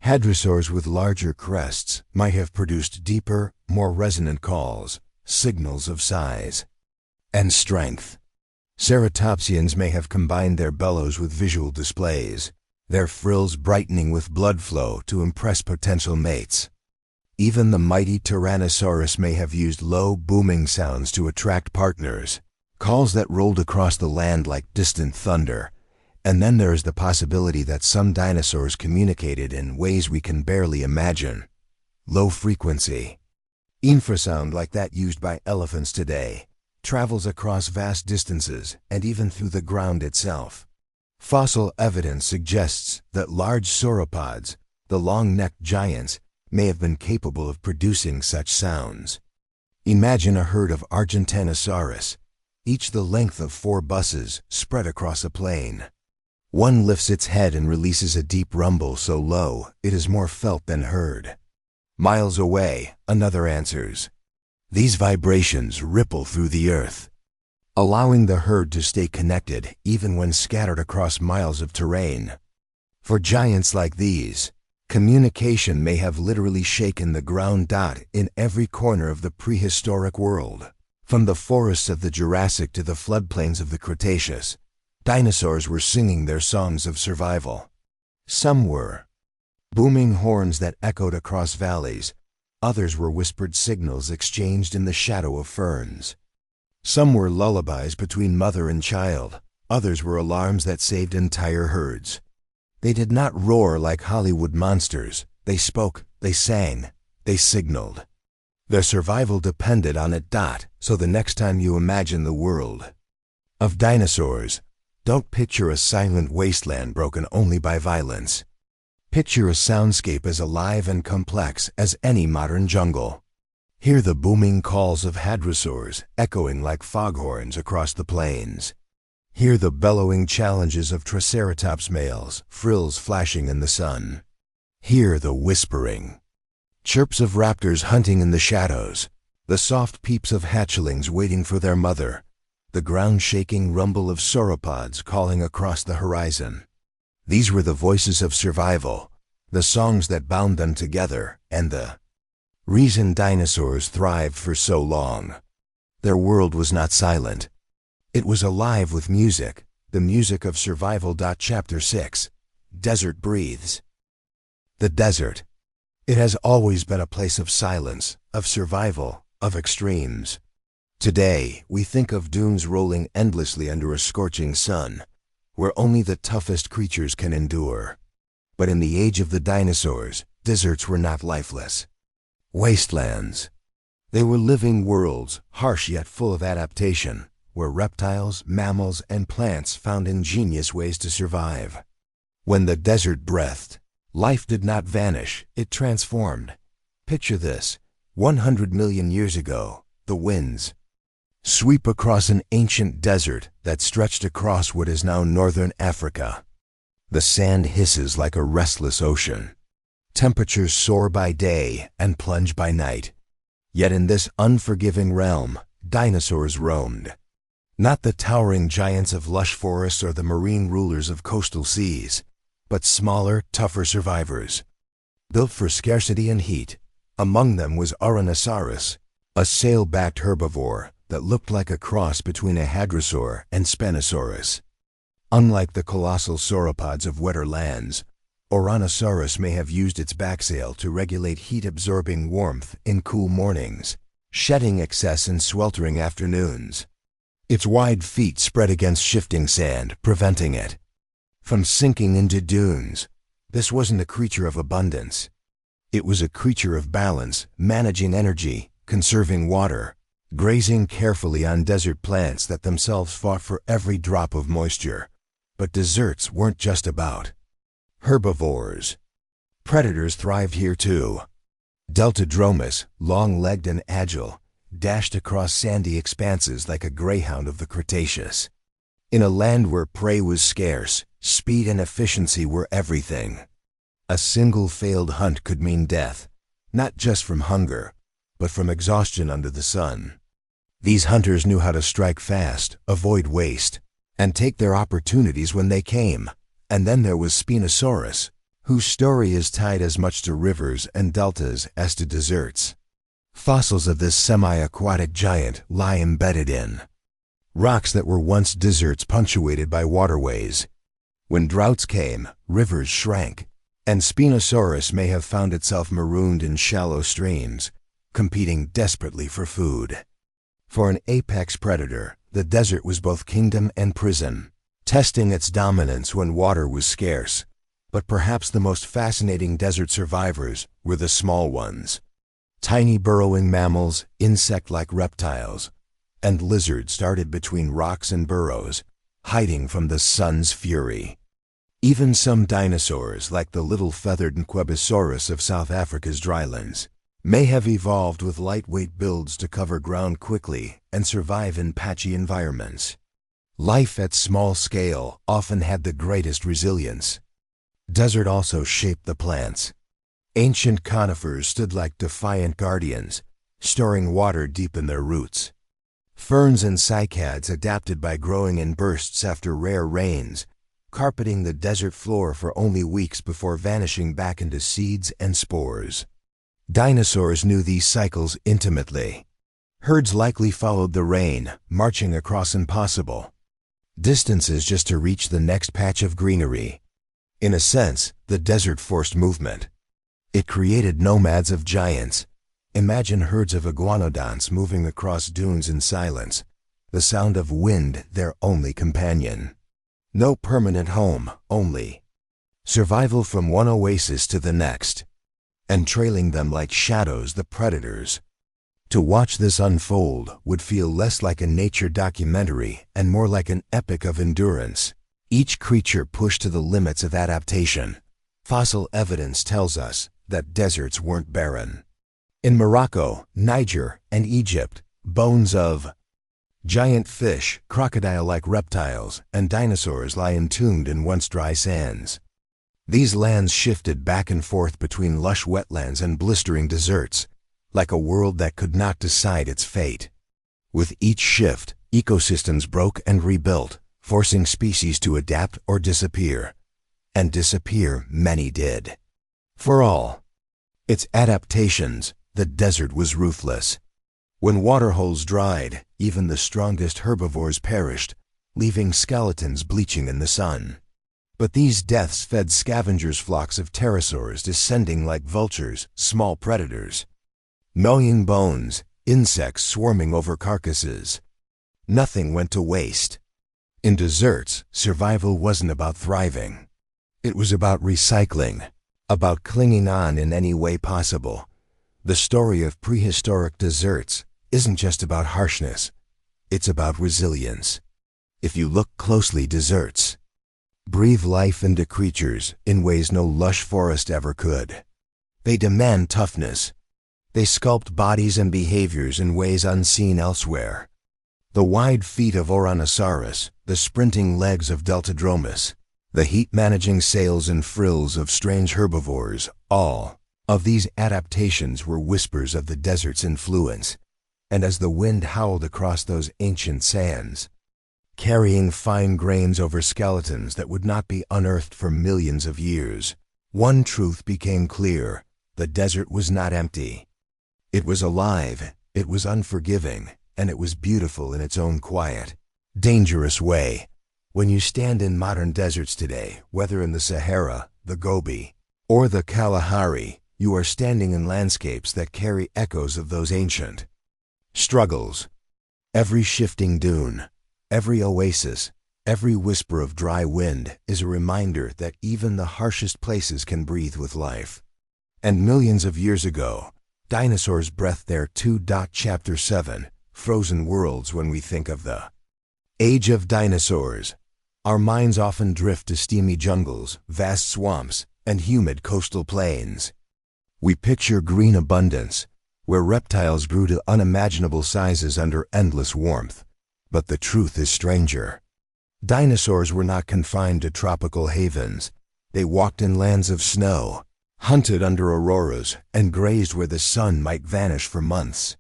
Hadrosaurs with larger crests might have produced deeper, more resonant calls, signals of size and strength. Ceratopsians may have combined their bellows with visual displays, their frills brightening with blood flow to impress potential mates. Even the mighty Tyrannosaurus may have used low, booming sounds to attract partners, calls that rolled across the land like distant thunder. And then there is the possibility that some dinosaurs communicated in ways we can barely imagine. Low frequency. Infrasound like that used by elephants today travels across vast distances and even through the ground itself. Fossil evidence suggests that large sauropods, the long-necked giants, may have been capable of producing such sounds. Imagine a herd of Argentinosaurus, each the length of 4 buses, spread across a plain. One lifts its head and releases a deep rumble so low it is more felt than heard. Miles away, another answers. These vibrations ripple through the earth, allowing the herd to stay connected even when scattered across miles of terrain. For giants like these, communication may have literally shaken the ground. In every corner of the prehistoric world, from the forests of the Jurassic to the floodplains of the Cretaceous, dinosaurs were singing their songs of survival. Some were booming horns that echoed across valleys. Others were whispered signals exchanged in the shadow of ferns. Some were lullabies between mother and child. Others were alarms that saved entire herds. They did not roar like Hollywood monsters. They spoke, they sang, they signaled. Their survival depended on it. So the next time you imagine the world of dinosaurs, don't picture a silent wasteland broken only by violence. Picture a soundscape as alive and complex as any modern jungle. Hear the booming calls of hadrosaurs echoing like foghorns across the plains. Hear the bellowing challenges of triceratops males, frills flashing in the sun. Hear the whispering chirps of raptors hunting in the shadows, the soft peeps of hatchlings waiting for their mother, the ground-shaking rumble of sauropods calling across the horizon. These were the voices of survival, the songs that bound them together, and the reason dinosaurs thrived for so long. Their world was not silent. It was alive with music, the music of survival. Chapter 6. Desert Breathes. The desert. It has always been a place of silence, of survival, of extremes. Today, we think of dunes rolling endlessly under a scorching sun, where only the toughest creatures can endure. But in the age of the dinosaurs, deserts were not lifeless. Wastelands. They were living worlds, harsh yet full of adaptation, where reptiles, mammals, and plants found ingenious ways to survive. When the desert breathed, life did not vanish, it transformed. Picture this: 100 million years ago, the winds sweep across an ancient desert that stretched across what is now northern Africa. The sand hisses like a restless ocean. Temperatures soar by day and plunge by night. Yet in this unforgiving realm, dinosaurs roamed. Not the towering giants of lush forests or the marine rulers of coastal seas, but smaller, tougher survivors, built for scarcity and heat. Among them was Tyrannosaurus, a sail-backed herbivore that looked like a cross between a hadrosaur and Spinosaurus. Unlike the colossal sauropods of wetter lands, Tyrannosaurus may have used its backsail to regulate heat-absorbing warmth in cool mornings, shedding excess in sweltering afternoons. Its wide feet spread against shifting sand, preventing it from sinking into dunes. This wasn't a creature of abundance. It was a creature of balance, managing energy, conserving water, grazing carefully on desert plants that themselves fought for every drop of moisture. But deserts weren't just about herbivores. Predators thrived here too. Deltadromus, long-legged and agile, dashed across sandy expanses like a greyhound of the Cretaceous. In a land where prey was scarce, speed and efficiency were everything. A single failed hunt could mean death, not just from hunger, but from exhaustion under the sun. These hunters knew how to strike fast, avoid waste, and take their opportunities when they came. And then there was Spinosaurus, whose story is tied as much to rivers and deltas as to deserts. Fossils of this semi-aquatic giant lie embedded in rocks that were once deserts punctuated by waterways. When droughts came, rivers shrank, and Spinosaurus may have found itself marooned in shallow streams, competing desperately for food. For an apex predator, the desert was both kingdom and prison, testing its dominance when water was scarce. But perhaps the most fascinating desert survivors were the small ones. Tiny burrowing mammals, insect-like reptiles, and lizards darted between rocks and burrows, hiding from the sun's fury. Even some dinosaurs, like the little feathered Nquebesaurus of South Africa's drylands, may have evolved with lightweight builds to cover ground quickly and survive in patchy environments. Life at small scale often had the greatest resilience. Desert also shaped the plants. Ancient conifers stood like defiant guardians, storing water deep in their roots. Ferns and cycads adapted by growing in bursts after rare rains, carpeting the desert floor for only weeks before vanishing back into seeds and spores. Dinosaurs knew these cycles intimately. Herds likely followed the rain, marching across impossible distances just to reach the next patch of greenery. In a sense, the desert forced movement. It created nomads of giants. Imagine herds of iguanodonts moving across dunes in silence, the sound of wind their only companion. No permanent home, only survival from one oasis to the next, and trailing them like shadows the predators. To watch this unfold would feel less like a nature documentary and more like an epic of endurance. Each creature pushed to the limits of adaptation, Fossil evidence tells us that deserts weren't barren. In Morocco, Niger, and Egypt, bones of giant fish, crocodile-like reptiles, and dinosaurs lie entombed in once dry sands. These lands shifted back and forth between lush wetlands and blistering deserts, like a world that could not decide its fate. With each shift, ecosystems broke and rebuilt, forcing species to adapt or disappear. And disappear many did. For all its adaptations, the desert was ruthless. When waterholes dried, even the strongest herbivores perished, leaving skeletons bleaching in the sun. But these deaths fed scavengers' flocks of pterosaurs descending like vultures, small predators. Gnawing bones, insects swarming over carcasses. Nothing went to waste. In deserts, survival wasn't about thriving. It was about recycling, about clinging on in any way possible. The story of prehistoric deserts isn't just about harshness, it's about resilience. If you look closely, deserts breathe life into creatures in ways no lush forest ever could. They demand toughness. They sculpt bodies and behaviors in ways unseen elsewhere. The wide feet of Oranosaurus, the sprinting legs of Deltadromus, the heat-managing sails and frills of strange herbivores, all of these adaptations were whispers of the desert's influence. And as the wind howled across those ancient sands, carrying fine grains over skeletons that would not be unearthed for millions of years, one truth became clear: the desert was not empty. It was alive, it was unforgiving, and it was beautiful in its own quiet, dangerous way. When you stand in modern deserts today, whether in the Sahara, the Gobi, or the Kalahari, you are standing in landscapes that carry echoes of those ancient struggles. Every shifting dune, every oasis, every whisper of dry wind is a reminder that even the harshest places can breathe with life. And millions of years ago, dinosaurs breathed their Chapter 7, frozen worlds. When we think of the age of dinosaurs, our minds often drift to steamy jungles, vast swamps, and humid coastal plains. We picture green abundance, where reptiles grew to unimaginable sizes under endless warmth. But the truth is stranger. Dinosaurs were not confined to tropical havens. They walked in lands of snow, hunted under auroras, and grazed where the sun might vanish for months.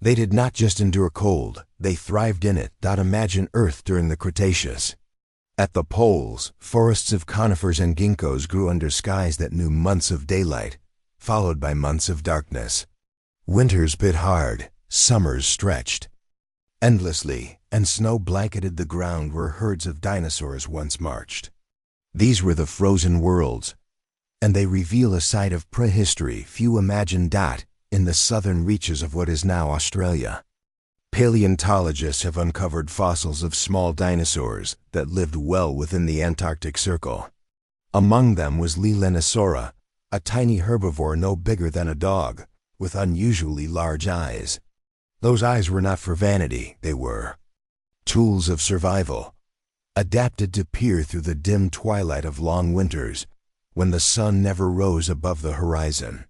They did not just endure cold, they thrived in it. Imagine Earth during the Cretaceous. At the poles, forests of conifers and ginkgos grew under skies that knew months of daylight, followed by months of darkness. Winters bit hard, summers stretched endlessly, and snow blanketed the ground where herds of dinosaurs once marched. These were the frozen worlds, and they reveal a side of prehistory few imagined. In the southern reaches of what is now Australia, paleontologists have uncovered fossils of small dinosaurs that lived well within the Antarctic Circle. Among them was Leelanasaura, a tiny herbivore no bigger than a dog, with unusually large eyes. Those eyes were not for vanity, they were tools of survival, adapted to peer through the dim twilight of long winters, when the sun never rose above the horizon.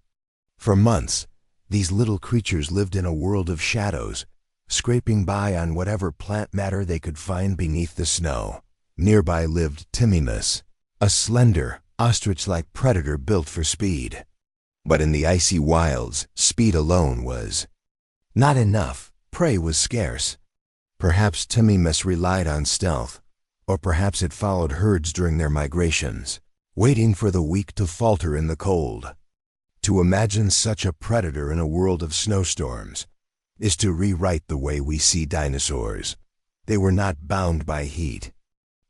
For months, these little creatures lived in a world of shadows, scraping by on whatever plant matter they could find beneath the snow. Nearby lived Timimus, a slender, ostrich-like predator built for speed. But in the icy wilds, speed alone was not enough. Prey was scarce. Perhaps Timimus relied on stealth, or perhaps it followed herds during their migrations, waiting for the weak to falter in the cold. To imagine such a predator in a world of snowstorms is to rewrite the way we see dinosaurs. They were not bound by heat.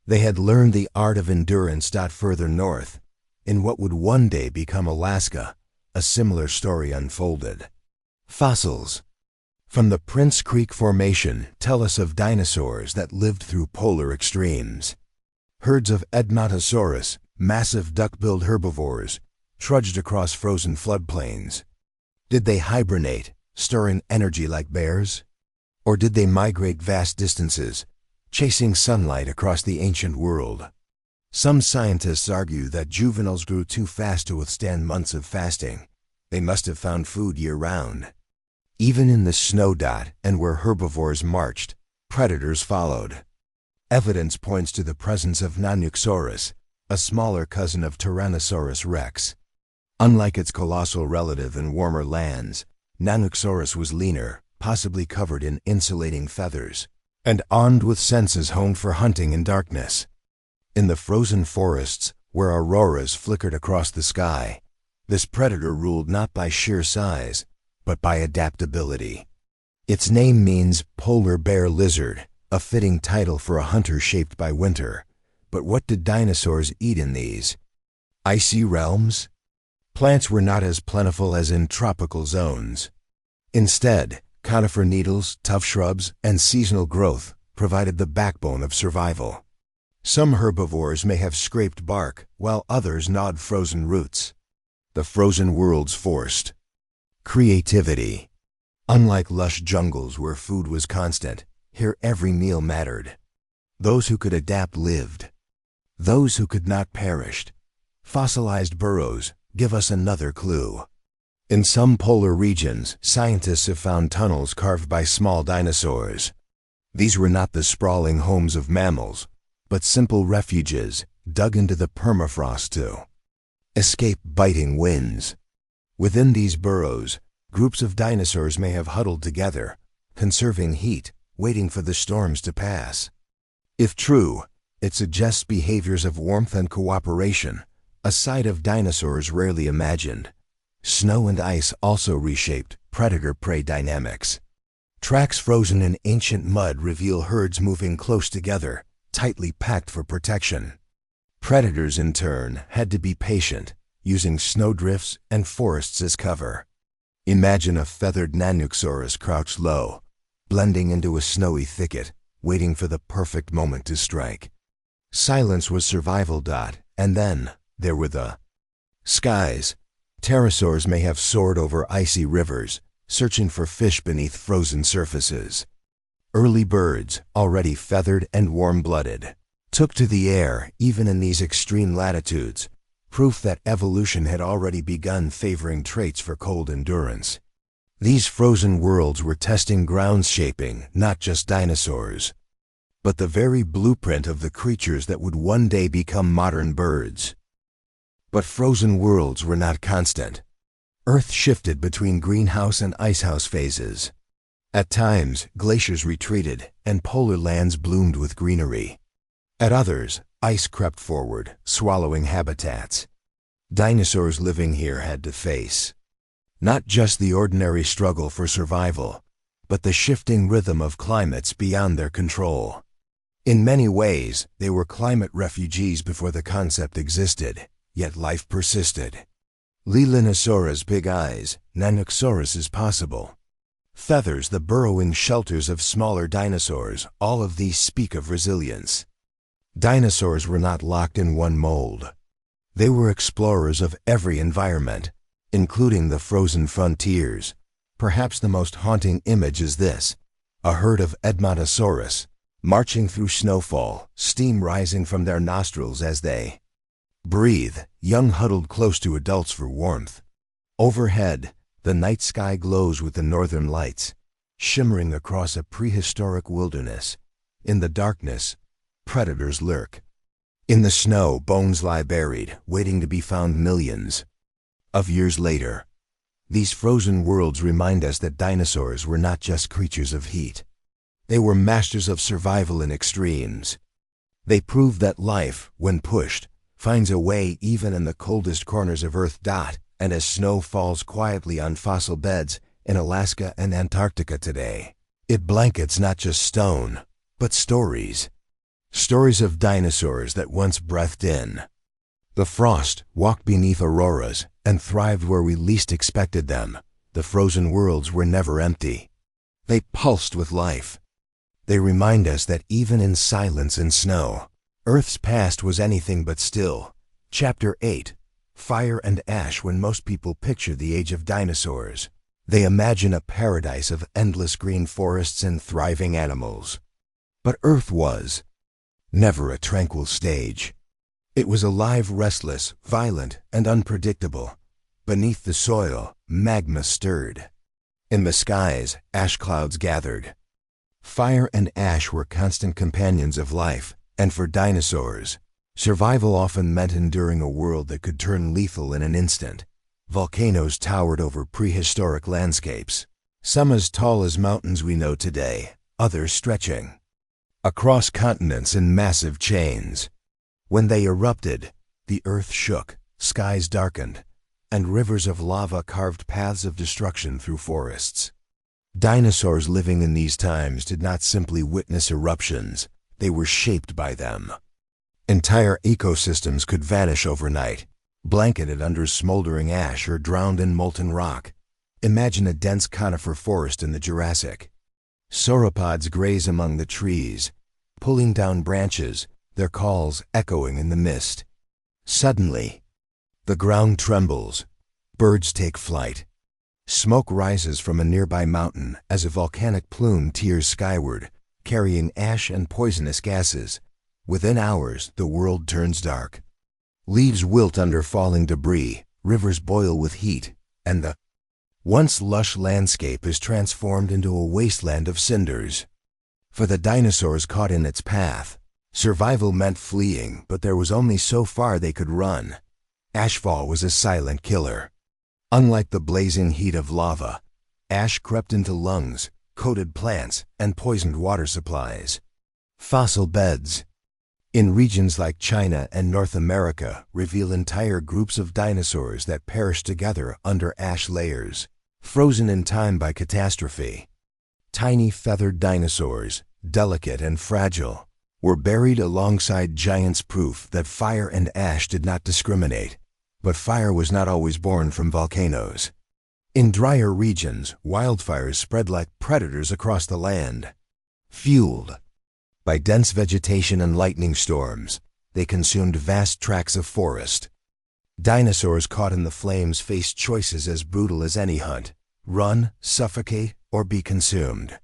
They had learned the art of endurance. Further north, in what would one day become Alaska, a similar story unfolded. Fossils from the Prince Creek Formation tell us of dinosaurs that lived through polar extremes. Herds of Edmontosaurus, massive duck-billed herbivores, trudged across frozen floodplains. Did they hibernate, storing energy like bears? Or did they migrate vast distances, chasing sunlight across the ancient world? Some scientists argue that juveniles grew too fast to withstand months of fasting. They must have found food year-round. Even in the snow dot and where herbivores marched, predators followed. Evidence points to the presence of Narration, a smaller cousin of Tyrannosaurus rex. Unlike its colossal relative in warmer lands, Narration was leaner, possibly covered in insulating feathers, and armed with senses honed for hunting in darkness. In the frozen forests, where auroras flickered across the sky, this predator ruled not by sheer size, but by adaptability. Its name means polar bear lizard, a fitting title for a hunter shaped by winter. But what did dinosaurs eat in these icy realms? Plants were not as plentiful as in tropical zones. Instead, conifer needles, tough shrubs, and seasonal growth provided the backbone of survival. Some herbivores may have scraped bark, while others gnawed frozen roots. The frozen worlds forced creativity. Unlike lush jungles where food was constant, here every meal mattered. Those who could adapt lived. Those who could not perished. Fossilized burrows give us another clue. In some polar regions, scientists have found tunnels carved by small dinosaurs. These were not the sprawling homes of mammals, but simple refuges dug into the permafrost to escape biting winds. Within these burrows, groups of dinosaurs may have huddled together, conserving heat, waiting for the storms to pass. If true, it suggests behaviors of warmth and cooperation, a side of dinosaurs rarely imagined. Snow and ice also reshaped predator-prey dynamics. Tracks frozen in ancient mud reveal herds moving close together, tightly packed for protection. Predators, in turn, had to be patient, using snowdrifts and forests as cover. Imagine a feathered Narration crouched low, blending into a snowy thicket, waiting for the perfect moment to strike. Silence was survival. And then there were the skies. Pterosaurs may have soared over icy rivers, searching for fish beneath frozen surfaces. Early birds, already feathered and warm-blooded, took to the air even in these extreme latitudes, proof that evolution had already begun favoring traits for cold endurance. These frozen worlds were testing grounds shaping not just dinosaurs, but the very blueprint of the creatures that would one day become modern birds. But frozen worlds were not constant. Earth shifted between greenhouse and icehouse phases. At times, glaciers retreated and polar lands bloomed with greenery. At others, ice crept forward, swallowing habitats. Dinosaurs living here had to face not just the ordinary struggle for survival, but the shifting rhythm of climates beyond their control. In many ways, they were climate refugees before the concept existed, yet life persisted. Leelinosaurus' big eyes, Narration is possible. Feathers, the burrowing shelters of smaller dinosaurs, all of these speak of resilience. Dinosaurs were not locked in one mold. They were explorers of every environment, including the frozen frontiers. Perhaps the most haunting image is this: a herd of Edmontosaurus, marching through snowfall, steam rising from their nostrils as they breathe, young huddled close to adults for warmth. Overhead, the night sky glows with the northern lights, shimmering across a prehistoric wilderness. In the darkness, predators lurk. In the snow, bones lie buried, waiting to be found millions of years later. These frozen worlds remind us that dinosaurs were not just creatures of heat. They were masters of survival in extremes. They proved that life, when pushed, finds a way even in the coldest corners of Earth. And as snow falls quietly on fossil beds in Alaska and Antarctica today, it blankets not just stone, but stories. Stories of dinosaurs that once breathed in the frost, walked beneath auroras, and thrived where we least expected them. The frozen worlds were never empty. They pulsed with life. They remind us that even in silence and snow, Earth's past was anything but still. Chapter 8. Fire and ash. When most people picture the age of dinosaurs, they imagine a paradise of endless green forests and thriving animals. But Earth was never a tranquil stage. It was alive, restless, violent, and unpredictable. Beneath the soil, magma stirred. In the skies, ash clouds gathered. Fire and ash were constant companions of life, and for dinosaurs, survival often meant enduring a world that could turn lethal in an instant. Volcanoes towered over prehistoric landscapes, some as tall as mountains we know today, others stretching across continents in massive chains. When they erupted, the earth shook, skies darkened, and rivers of lava carved paths of destruction through forests. Dinosaurs living in these times did not simply witness eruptions, they were shaped by them. Entire ecosystems could vanish overnight, blanketed under smoldering ash or drowned in molten rock. Imagine a dense conifer forest in the Jurassic. Sauropods graze among the trees, pulling down branches, their calls echoing in the mist. Suddenly, the ground trembles, birds take flight. Smoke rises from a nearby mountain as a volcanic plume tears skyward, carrying ash and poisonous gases. Within hours, the world turns dark. Leaves wilt under falling debris, rivers boil with heat, and the once lush landscape is transformed into a wasteland of cinders. For the dinosaurs caught in its path, survival meant fleeing, but there was only so far they could run. Ashfall was a silent killer. Unlike the blazing heat of lava, ash crept into lungs, coated plants, and poisoned water supplies. Fossil beds in regions like China and North America reveal entire groups of dinosaurs that perished together under ash layers, frozen in time by catastrophe. Tiny feathered dinosaurs, delicate and fragile, were buried alongside giants, proof that fire and ash did not discriminate. But fire was not always born from volcanoes. In drier regions, wildfires spread like predators across the land. Fueled by dense vegetation and lightning storms, they consumed vast tracts of forest. Dinosaurs caught in the flames faced choices as brutal as any hunt: run, suffocate, or be consumed.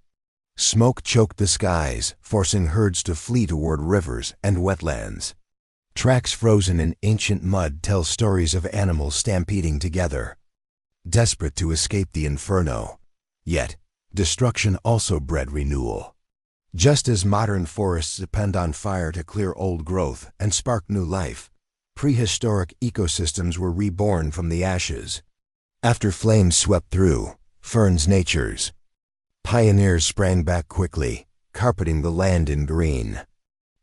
Smoke choked the skies, forcing herds to flee toward rivers and wetlands. Tracks frozen in ancient mud tell stories of animals stampeding together, desperate to escape the inferno. Yet, destruction also bred renewal. Just as modern forests depend on fire to clear old growth and spark new life, prehistoric ecosystems were reborn from the ashes. After flames swept through, ferns natures, pioneers sprang back quickly, carpeting the land in green.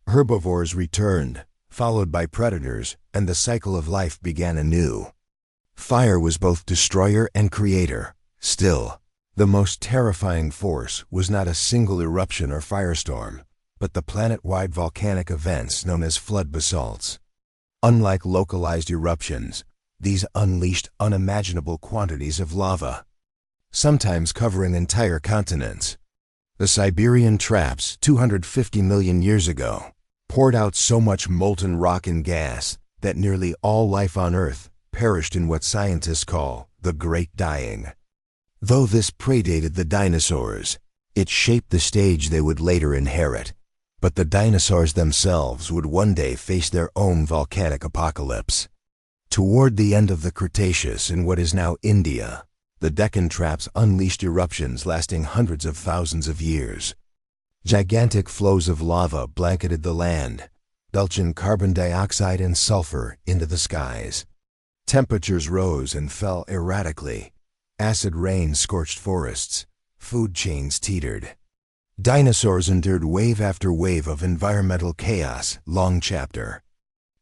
Herbivores returned, followed by predators, and the cycle of life began anew. Fire was both destroyer and creator. Still, the most terrifying force was not a single eruption or firestorm, but the planet-wide volcanic events known as flood basalts. Unlike localized eruptions, these unleashed unimaginable quantities of lava, sometimes covering entire continents. The Siberian traps 250 million years ago poured out so much molten rock and gas that nearly all life on Earth perished in what scientists call the Great Dying. Though this predated the dinosaurs, it shaped the stage they would later inherit. But the dinosaurs themselves would one day face their own volcanic apocalypse. Toward the end of the Cretaceous in what is now India, the Deccan traps unleashed eruptions lasting hundreds of thousands of years. Gigantic flows of lava blanketed the land, belching carbon dioxide and sulfur into the skies. Temperatures rose and fell erratically. Acid rain scorched forests. Food chains teetered. Dinosaurs endured wave after wave of environmental chaos. Long chapter.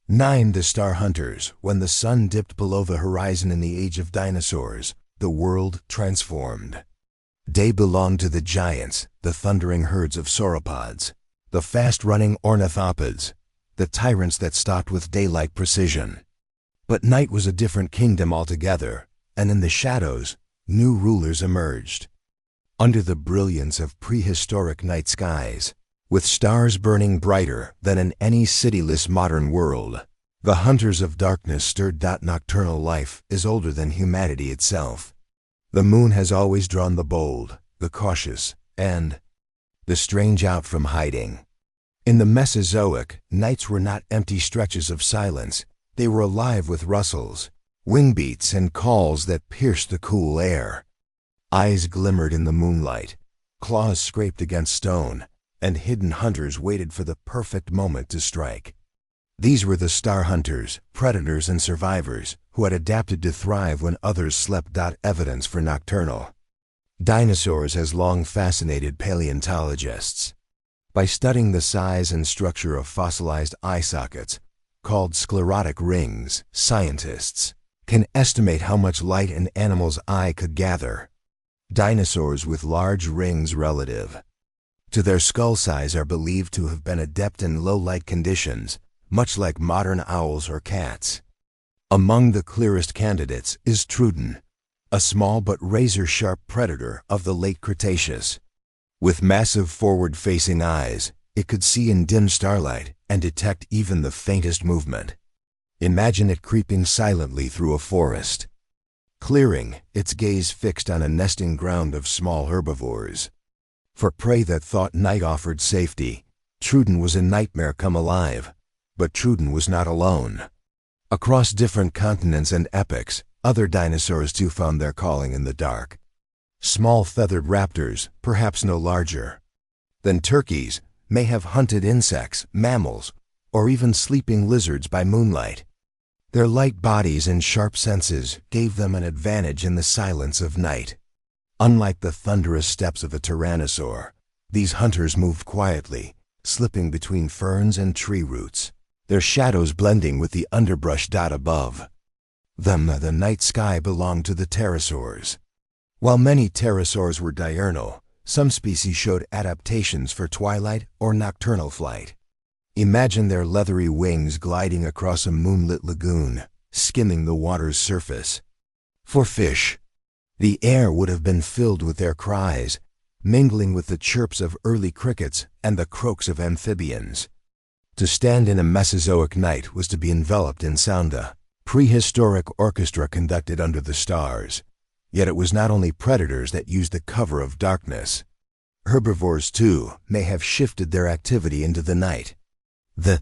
9. The Star Hunters. When the sun dipped below the horizon in the age of dinosaurs, the world transformed. Day belonged to the giants, the thundering herds of sauropods, the fast-running ornithopods, the tyrants that stalked with day-like precision. But night was a different kingdom altogether, and in the shadows, new rulers emerged. Under the brilliance of prehistoric night skies, with stars burning brighter than in any cityless modern world, the hunters of darkness stirred. Nocturnal life is older than humanity itself. The moon has always drawn the bold, the cautious, and the strange out from hiding. In the Mesozoic, nights were not empty stretches of silence. They were alive with rustles, wing beats, and calls that pierced the cool air. Eyes glimmered in the moonlight, claws scraped against stone, and hidden hunters waited for the perfect moment to strike. These were the star hunters, predators, and survivors who had adapted to thrive when others slept. Evidence for nocturnal. Dinosaurs has long fascinated paleontologists. By studying the size and structure of fossilized eye sockets, called sclerotic rings, scientists can estimate how much light an animal's eye could gather. Dinosaurs with large rings relative to their skull size are believed to have been adept in low-light conditions, much like modern owls or cats. Among the clearest candidates is Troodon, a small but razor-sharp predator of the late Cretaceous. With massive forward-facing eyes, it could see in dim starlight and detect even the faintest movement. Imagine it creeping silently through a forest, clearing, its gaze fixed on a nesting ground of small herbivores. For prey that thought night offered safety, Troodon was a nightmare come alive. But Troodon was not alone. Across different continents and epochs, other dinosaurs too found their calling in the dark. Small feathered raptors, perhaps no larger than turkeys, may have hunted insects, mammals, or even sleeping lizards by moonlight. Their light bodies and sharp senses gave them an advantage in the silence of night. Unlike the thunderous steps of a tyrannosaur, these hunters moved quietly, slipping between ferns and tree roots, their shadows blending with the underbrush above them. The night sky belonged to the pterosaurs. While many pterosaurs were diurnal, some species showed adaptations for twilight or nocturnal flight. Imagine their leathery wings gliding across a moonlit lagoon, skimming the water's surface. For fish, the air would have been filled with their cries, mingling with the chirps of early crickets and the croaks of amphibians. To stand in a Mesozoic night was to be enveloped in sound, a prehistoric orchestra conducted under the stars. Yet it was not only predators that used the cover of darkness. Herbivores, too, may have shifted their activity into the night. The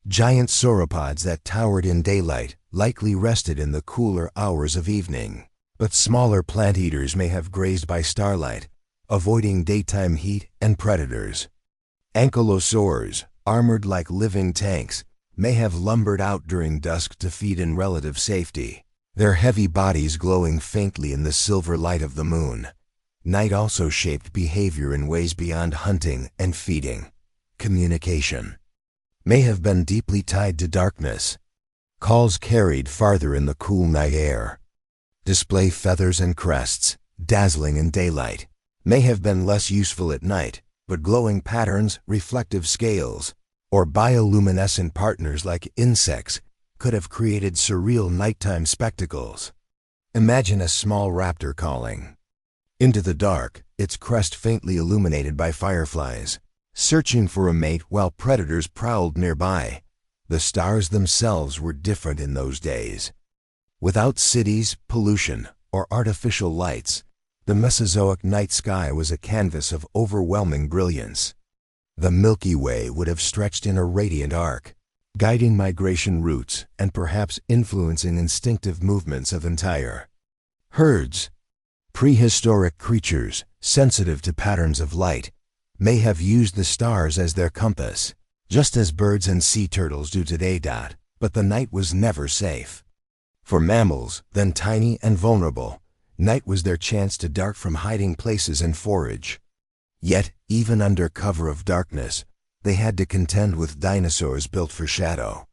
giant sauropods that towered in daylight likely rested in the cooler hours of evening. But smaller plant eaters may have grazed by starlight, avoiding daytime heat and predators. Ankylosaurs, armored like living tanks, may have lumbered out during dusk to feed in relative safety, their heavy bodies glowing faintly in the silver light of the moon. Night also shaped behavior in ways beyond hunting and feeding. Communication may have been deeply tied to darkness. Calls carried farther in the cool night air. Display feathers and crests, dazzling in daylight, may have been less useful at night, but glowing patterns, reflective scales, or bioluminescent partners like insects could have created surreal nighttime spectacles. Imagine a small raptor calling into the dark, its crest faintly illuminated by fireflies, searching for a mate while predators prowled nearby. The stars themselves were different in those days. Without cities, pollution, or artificial lights, the Mesozoic night sky was a canvas of overwhelming brilliance. The Milky Way would have stretched in a radiant arc, guiding migration routes and perhaps influencing instinctive movements of entire herds. Prehistoric creatures, sensitive to patterns of light, may have used the stars as their compass, just as birds and sea turtles do today. But the night was never safe. For mammals, then tiny and vulnerable, night was their chance to dart from hiding places and forage. Yet, even under cover of darkness, they had to contend with dinosaurs built for shadow.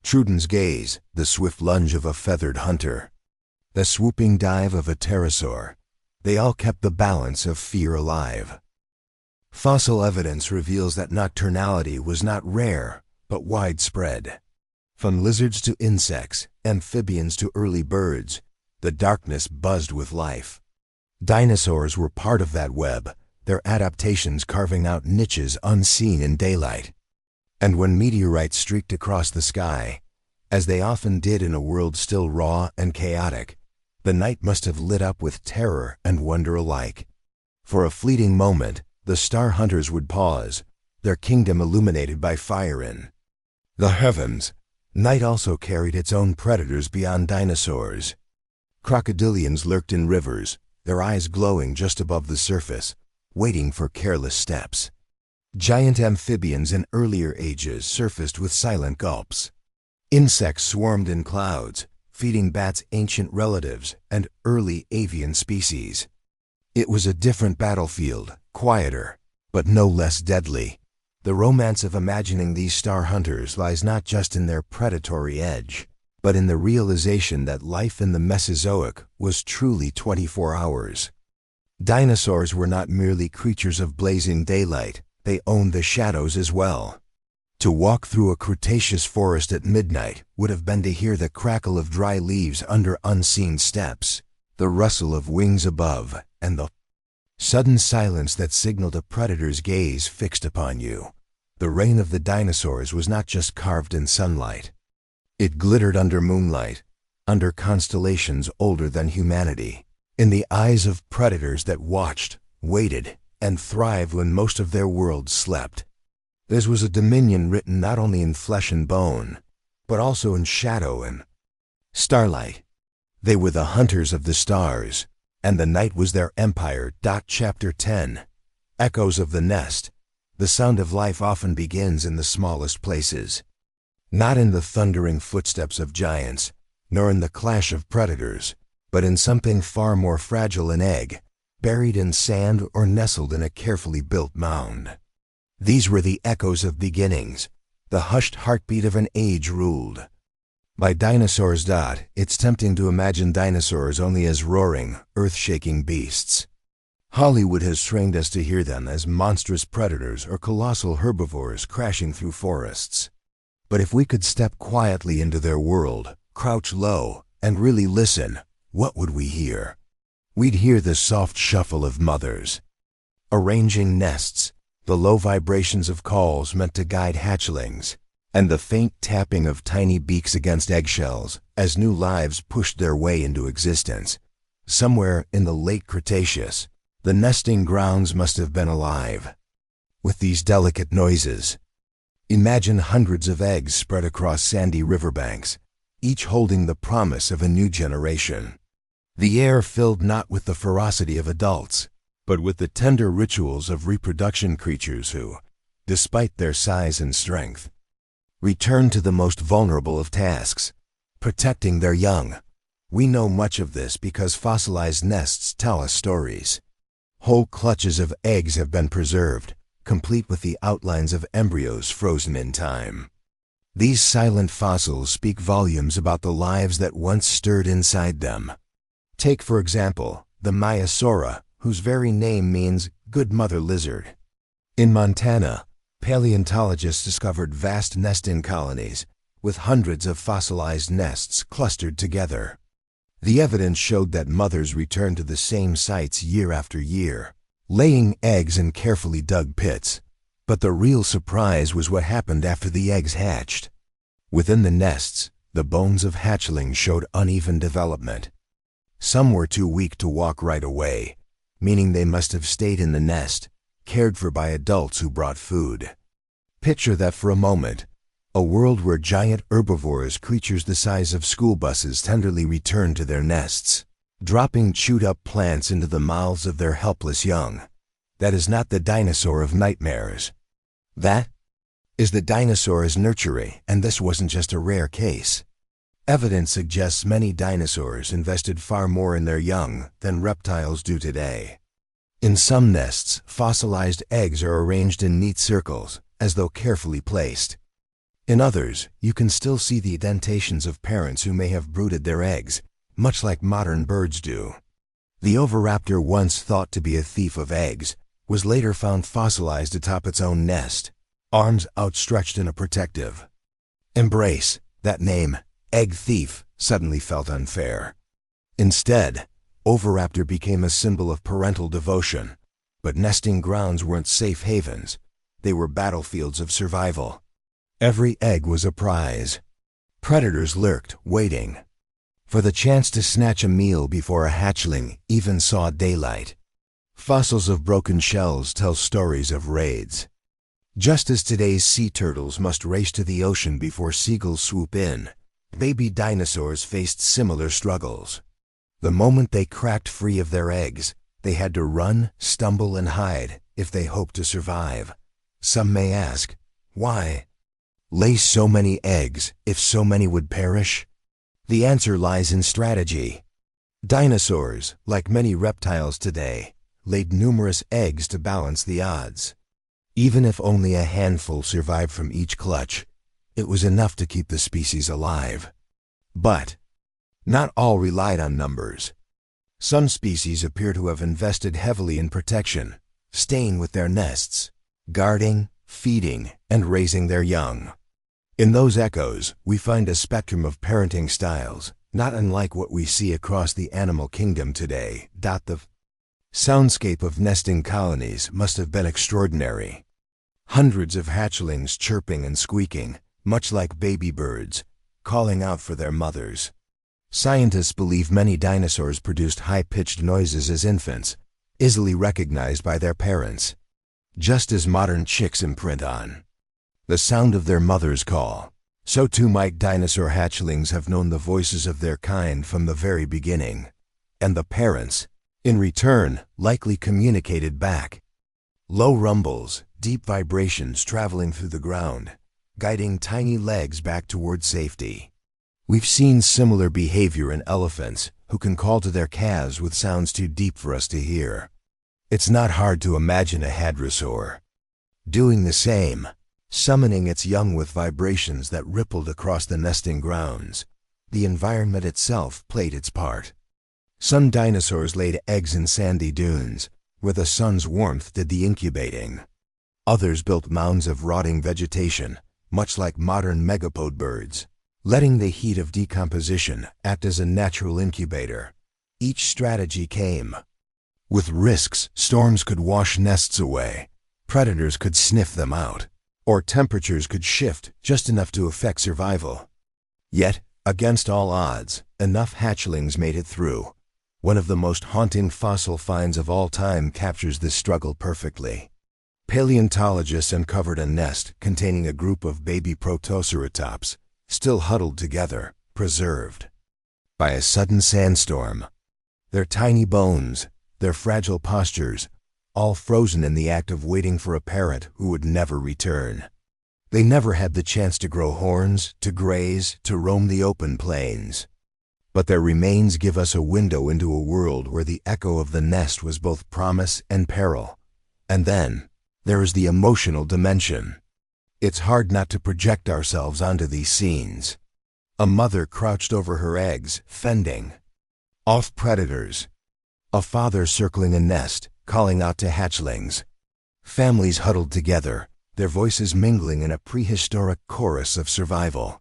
Troodon's gaze, the swift lunge of a feathered hunter, the swooping dive of a pterosaur, they all kept the balance of fear alive. Fossil evidence reveals that nocturnality was not rare, but widespread. From lizards to insects, amphibians to early birds, the darkness buzzed with life. Dinosaurs were part of that web, their adaptations carving out niches unseen in daylight. And when meteorites streaked across the sky, as they often did in a world still raw and chaotic, the night must have lit up with terror and wonder alike. For a fleeting moment, the star hunters would pause, their kingdom illuminated by fire in the heavens. Night also carried its own predators beyond dinosaurs. Crocodilians lurked in rivers, their eyes glowing just above the surface, waiting for careless steps. Giant amphibians in earlier ages surfaced with silent gulps. Insects swarmed in clouds, feeding bats' ancient relatives and early avian species. It was a different battlefield, quieter, but no less deadly. The romance of imagining these star hunters lies not just in their predatory edge, but in the realization that life in the Mesozoic was truly 24 hours. Dinosaurs were not merely creatures of blazing daylight, they owned the shadows as well. To walk through a Cretaceous forest at midnight would have been to hear the crackle of dry leaves under unseen steps, the rustle of wings above, and the sudden silence that signaled a predator's gaze fixed upon you. The reign of the dinosaurs was not just carved in sunlight. It glittered under moonlight, under constellations older than humanity, in the eyes of predators that watched, waited, and thrived when most of their world slept. This was a dominion written not only in flesh and bone, but also in shadow and starlight. They were the hunters of the stars, and the night was their empire. Chapter 10. Echoes of the Nest. The sound of life often begins in the smallest places. Not in the thundering footsteps of giants, nor in the clash of predators, but in something far more fragile, an egg, buried in sand or nestled in a carefully built mound. These were the echoes of beginnings, the hushed heartbeat of an age ruled by dinosaurs. It's tempting to imagine dinosaurs only as roaring, earth-shaking beasts. Hollywood has trained us to hear them as monstrous predators or colossal herbivores crashing through forests. But if we could step quietly into their world, crouch low, and really listen, what would we hear? We'd hear the soft shuffle of mothers arranging nests, the low vibrations of calls meant to guide hatchlings, and the faint tapping of tiny beaks against eggshells as new lives pushed their way into existence. Somewhere in the late Cretaceous, the nesting grounds must have been alive with these delicate noises. Imagine hundreds of eggs spread across sandy riverbanks, each holding the promise of a new generation. The air filled not with the ferocity of adults, but with the tender rituals of reproduction creatures who, despite their size and strength, return to the most vulnerable of tasks, protecting their young. We know much of this because fossilized nests tell us stories. Whole clutches of eggs have been preserved, complete with the outlines of embryos frozen in time. These silent fossils speak volumes about the lives that once stirred inside them. Take, for example, the Maiasaura, whose very name means good mother lizard. In Montana, paleontologists discovered vast nesting colonies, with hundreds of fossilized nests clustered together. The evidence showed that mothers returned to the same sites year after year, laying eggs in carefully dug pits. But the real surprise was what happened after the eggs hatched. Within the nests, the bones of hatchlings showed uneven development. Some were too weak to walk right away, meaning they must have stayed in the nest, cared for by adults who brought food. Picture that for a moment, a world where giant herbivores, creatures the size of school buses, tenderly returned to their nests, dropping chewed-up plants into the mouths of their helpless young. That is not the dinosaur of nightmares. That is the dinosaur as nurturing, and this wasn't just a rare case. Evidence suggests many dinosaurs invested far more in their young than reptiles do today. In some nests, fossilized eggs are arranged in neat circles, as though carefully placed. In others, you can still see the indentations of parents who may have brooded their eggs, much like modern birds do. The oviraptor, once thought to be a thief of eggs, was later found fossilized atop its own nest, arms outstretched in a protective embrace. That name, egg thief, suddenly felt unfair. Instead, oviraptor became a symbol of parental devotion. But nesting grounds weren't safe havens. They were battlefields of survival. Every egg was a prize. Predators lurked, waiting for the chance to snatch a meal before a hatchling even saw daylight. Fossils of broken shells tell stories of raids. Just as today's sea turtles must race to the ocean before seagulls swoop in, baby dinosaurs faced similar struggles. The moment they cracked free of their eggs, they had to run, stumble, and hide if they hoped to survive. Some may ask, why lay so many eggs if so many would perish? The answer lies in strategy. Dinosaurs, like many reptiles today, laid numerous eggs to balance the odds. Even if only a handful survived from each clutch, it was enough to keep the species alive. But not all relied on numbers. Some species appear to have invested heavily in protection, staying with their nests, guarding, feeding, and raising their young. In those echoes, we find a spectrum of parenting styles, not unlike what we see across the animal kingdom today. The soundscape of nesting colonies must have been extraordinary. Hundreds of hatchlings chirping and squeaking, much like baby birds, calling out for their mothers. Scientists believe many dinosaurs produced high-pitched noises as infants, easily recognized by their parents, just as modern chicks imprint on the sound of their mother's call. So too might dinosaur hatchlings have known the voices of their kind from the very beginning. And the parents, in return, likely communicated back. Low rumbles, deep vibrations traveling through the ground, guiding tiny legs back toward safety. We've seen similar behavior in elephants, who can call to their calves with sounds too deep for us to hear. It's not hard to imagine a hadrosaur doing the same, summoning its young with vibrations that rippled across the nesting grounds. The environment itself played its part. Some dinosaurs laid eggs in sandy dunes, where the sun's warmth did the incubating. Others built mounds of rotting vegetation, much like modern megapode birds, letting the heat of decomposition act as a natural incubator. Each strategy came with risks. Storms could wash nests away, predators could sniff them out, or temperatures could shift just enough to affect survival. Yet, against all odds, enough hatchlings made it through. One of the most haunting fossil finds of all time captures this struggle perfectly. Paleontologists uncovered a nest containing a group of baby protoceratops, still huddled together, preserved by a sudden sandstorm. Their tiny bones, their fragile postures, all frozen in the act of waiting for a parent who would never return. They never had the chance to grow horns, to graze, to roam the open plains. But their remains give us a window into a world where the echo of the nest was both promise and peril. And then, there is the emotional dimension. It's hard not to project ourselves onto these scenes. A mother crouched over her eggs, fending off predators. A father circling a nest, calling out to hatchlings. Families huddled together, their voices mingling in a prehistoric chorus of survival.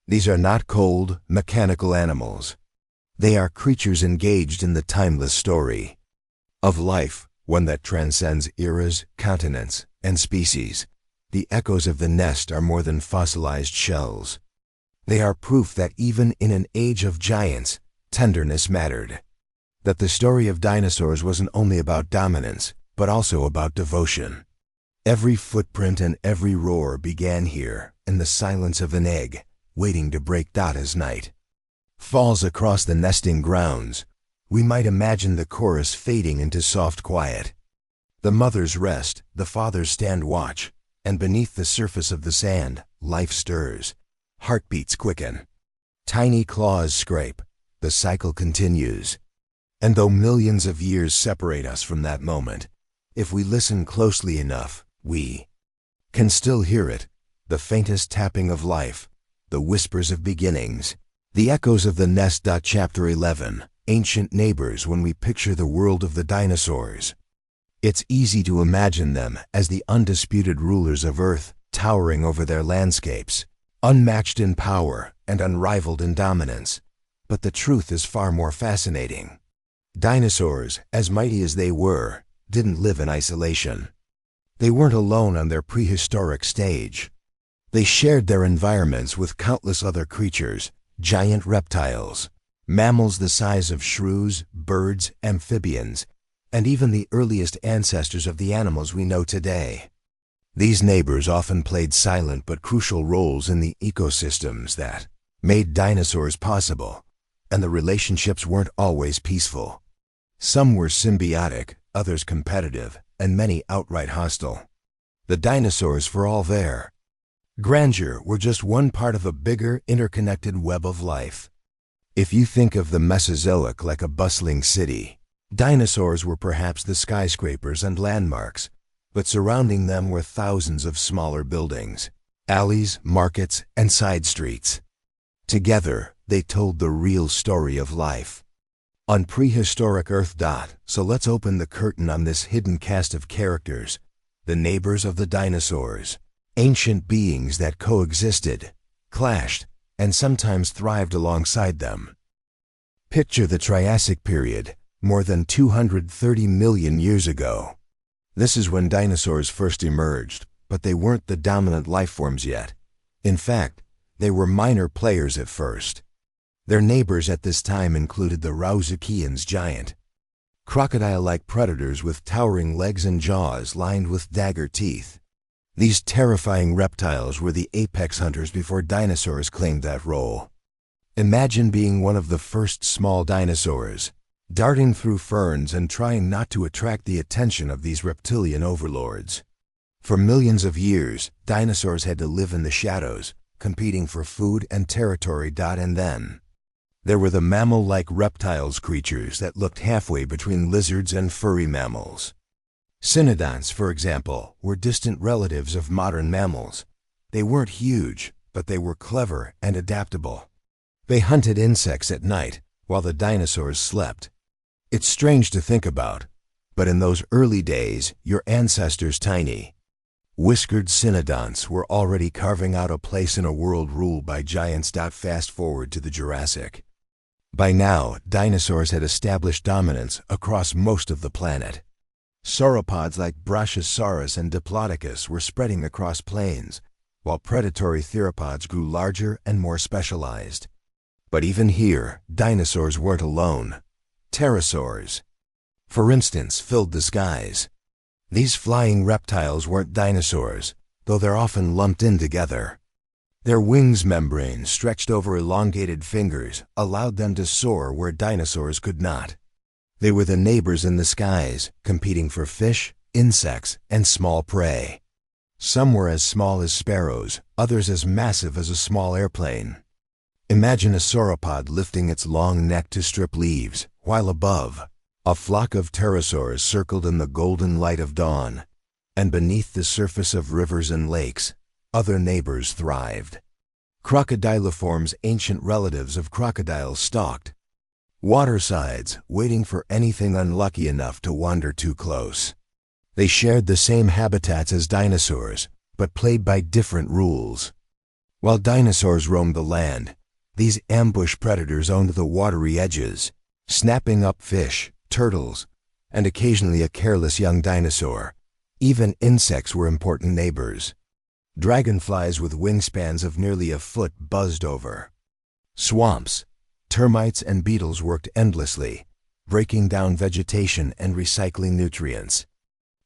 These are not cold, mechanical animals. They are creatures engaged in the timeless story of life, one that transcends eras, continents, and species. The echoes of the nest are more than fossilized shells. They are proof that even in an age of giants, tenderness mattered. That the story of dinosaurs wasn't only about dominance, but also about devotion. Every footprint and every roar began here, in the silence of an egg, waiting to break as night falls across the nesting grounds. We might imagine the chorus fading into soft quiet. The mothers rest, the fathers stand watch, and beneath the surface of the sand, life stirs. Heartbeats quicken. Tiny claws scrape. The cycle continues. And though millions of years separate us from that moment, if we listen closely enough, we can still hear it, the faintest tapping of life, the whispers of beginnings, the echoes of the nest. Chapter 11, Ancient Neighbors. When we picture the world of the dinosaurs, it's easy to imagine them as the undisputed rulers of Earth, towering over their landscapes, unmatched in power and unrivaled in dominance. But the truth is far more fascinating. Dinosaurs, as mighty as they were, didn't live in isolation. They weren't alone on their prehistoric stage. They shared their environments with countless other creatures, giant reptiles, mammals the size of shrews, birds, amphibians, and even the earliest ancestors of the animals we know today. These neighbors often played silent but crucial roles in the ecosystems that made dinosaurs possible, and the relationships weren't always peaceful. Some were symbiotic, others competitive, and many outright hostile. The dinosaurs, for all their grandeur, were just one part of a bigger, interconnected web of life. If you think of the Mesozoic like a bustling city, dinosaurs were perhaps the skyscrapers and landmarks, but surrounding them were thousands of smaller buildings, alleys, markets, and side streets. Together, they told the real story of life on prehistoric Earth. So let's open the curtain on this hidden cast of characters, the neighbors of the dinosaurs, ancient beings that coexisted, clashed, and sometimes thrived alongside them. Picture the Triassic period, more than 230 million years ago. This is when dinosaurs first emerged, but they weren't the dominant life forms yet. In fact, they were minor players at first. Their neighbors at this time included the Rauisuchians giant, crocodile-like predators with towering legs and jaws lined with dagger teeth. These terrifying reptiles were the apex hunters before dinosaurs claimed that role. Imagine being one of the first small dinosaurs, darting through ferns and trying not to attract the attention of these reptilian overlords. For millions of years, dinosaurs had to live in the shadows, competing for food and territory. And then there were the mammal-like reptiles, creatures that looked halfway between lizards and furry mammals. Cynodonts, for example, were distant relatives of modern mammals. They weren't huge, but they were clever and adaptable. They hunted insects at night, while the dinosaurs slept. It's strange to think about, but in those early days, your ancestors' tiny, whiskered cynodonts were already carving out a place in a world ruled by giants. Fast forward to the Jurassic. By now, dinosaurs had established dominance across most of the planet. Sauropods like Brachiosaurus and Diplodocus were spreading across plains, while predatory theropods grew larger and more specialized. But even here, dinosaurs weren't alone. Pterosaurs, for instance, filled the skies. These flying reptiles weren't dinosaurs, though they're often lumped in together. Their wings membranes, stretched over elongated fingers, allowed them to soar where dinosaurs could not. They were the neighbors in the skies, competing for fish, insects, and small prey. Some were as small as sparrows, others as massive as a small airplane. Imagine a sauropod lifting its long neck to strip leaves, while above, a flock of pterosaurs circled in the golden light of dawn. And beneath the surface of rivers and lakes, other neighbors thrived. Crocodiliforms, ancient relatives of crocodiles, stalked watersides, waiting for anything unlucky enough to wander too close. They shared the same habitats as dinosaurs, but played by different rules. While dinosaurs roamed the land, these ambush predators owned the watery edges, snapping up fish, turtles, and occasionally a careless young dinosaur. Even insects were important neighbors. Dragonflies with wingspans of nearly a foot buzzed over swamps. Termites and beetles worked endlessly, breaking down vegetation and recycling nutrients.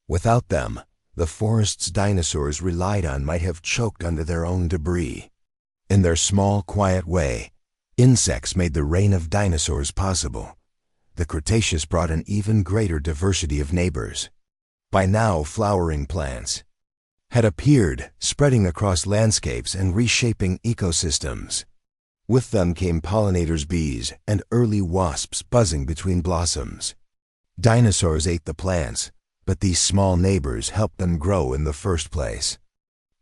Without them, the forests dinosaurs relied on might have choked under their own debris. In their small, quiet way, insects made the reign of dinosaurs possible. The Cretaceous brought an even greater diversity of neighbors. By now, flowering plants had appeared, spreading across landscapes and reshaping ecosystems. With them came pollinators, bees, and early wasps buzzing between blossoms. Dinosaurs ate the plants, but these small neighbors helped them grow in the first place.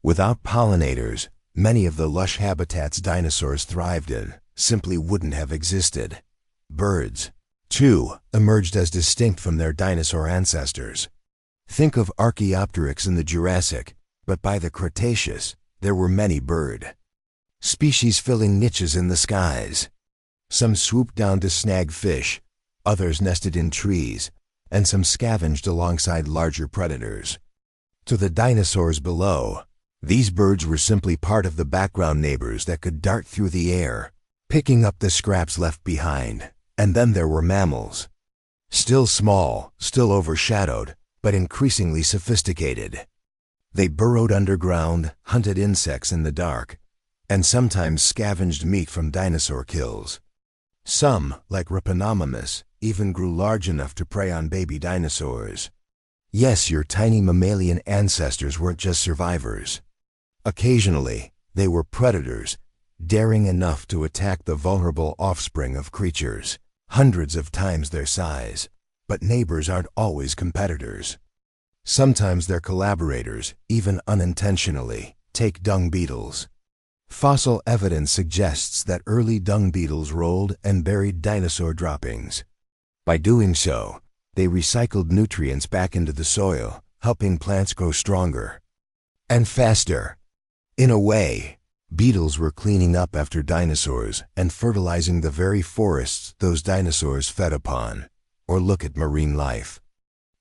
Without pollinators, many of the lush habitats dinosaurs thrived in simply wouldn't have existed. Birds, too, emerged as distinct from their dinosaur ancestors. Think of Archaeopteryx in the Jurassic, but by the Cretaceous, there were many bird species filling niches in the skies. Some swooped down to snag fish, others nested in trees, and some scavenged alongside larger predators. To the dinosaurs below, these birds were simply part of the background neighbors that could dart through the air, picking up the scraps left behind. And then there were mammals. Still small, still overshadowed, but increasingly sophisticated. They burrowed underground, hunted insects in the dark, and sometimes scavenged meat from dinosaur kills. Some, like Rhipinomymus, even grew large enough to prey on baby dinosaurs. Yes, your tiny mammalian ancestors weren't just survivors. Occasionally, they were predators, daring enough to attack the vulnerable offspring of creatures, hundreds of times their size. But neighbors aren't always competitors. Sometimes they're collaborators, even unintentionally. Take dung beetles. Fossil evidence suggests that early dung beetles rolled and buried dinosaur droppings. By doing so, they recycled nutrients back into the soil, helping plants grow stronger and faster. In a way, beetles were cleaning up after dinosaurs and fertilizing the very forests those dinosaurs fed upon. Or look at marine life.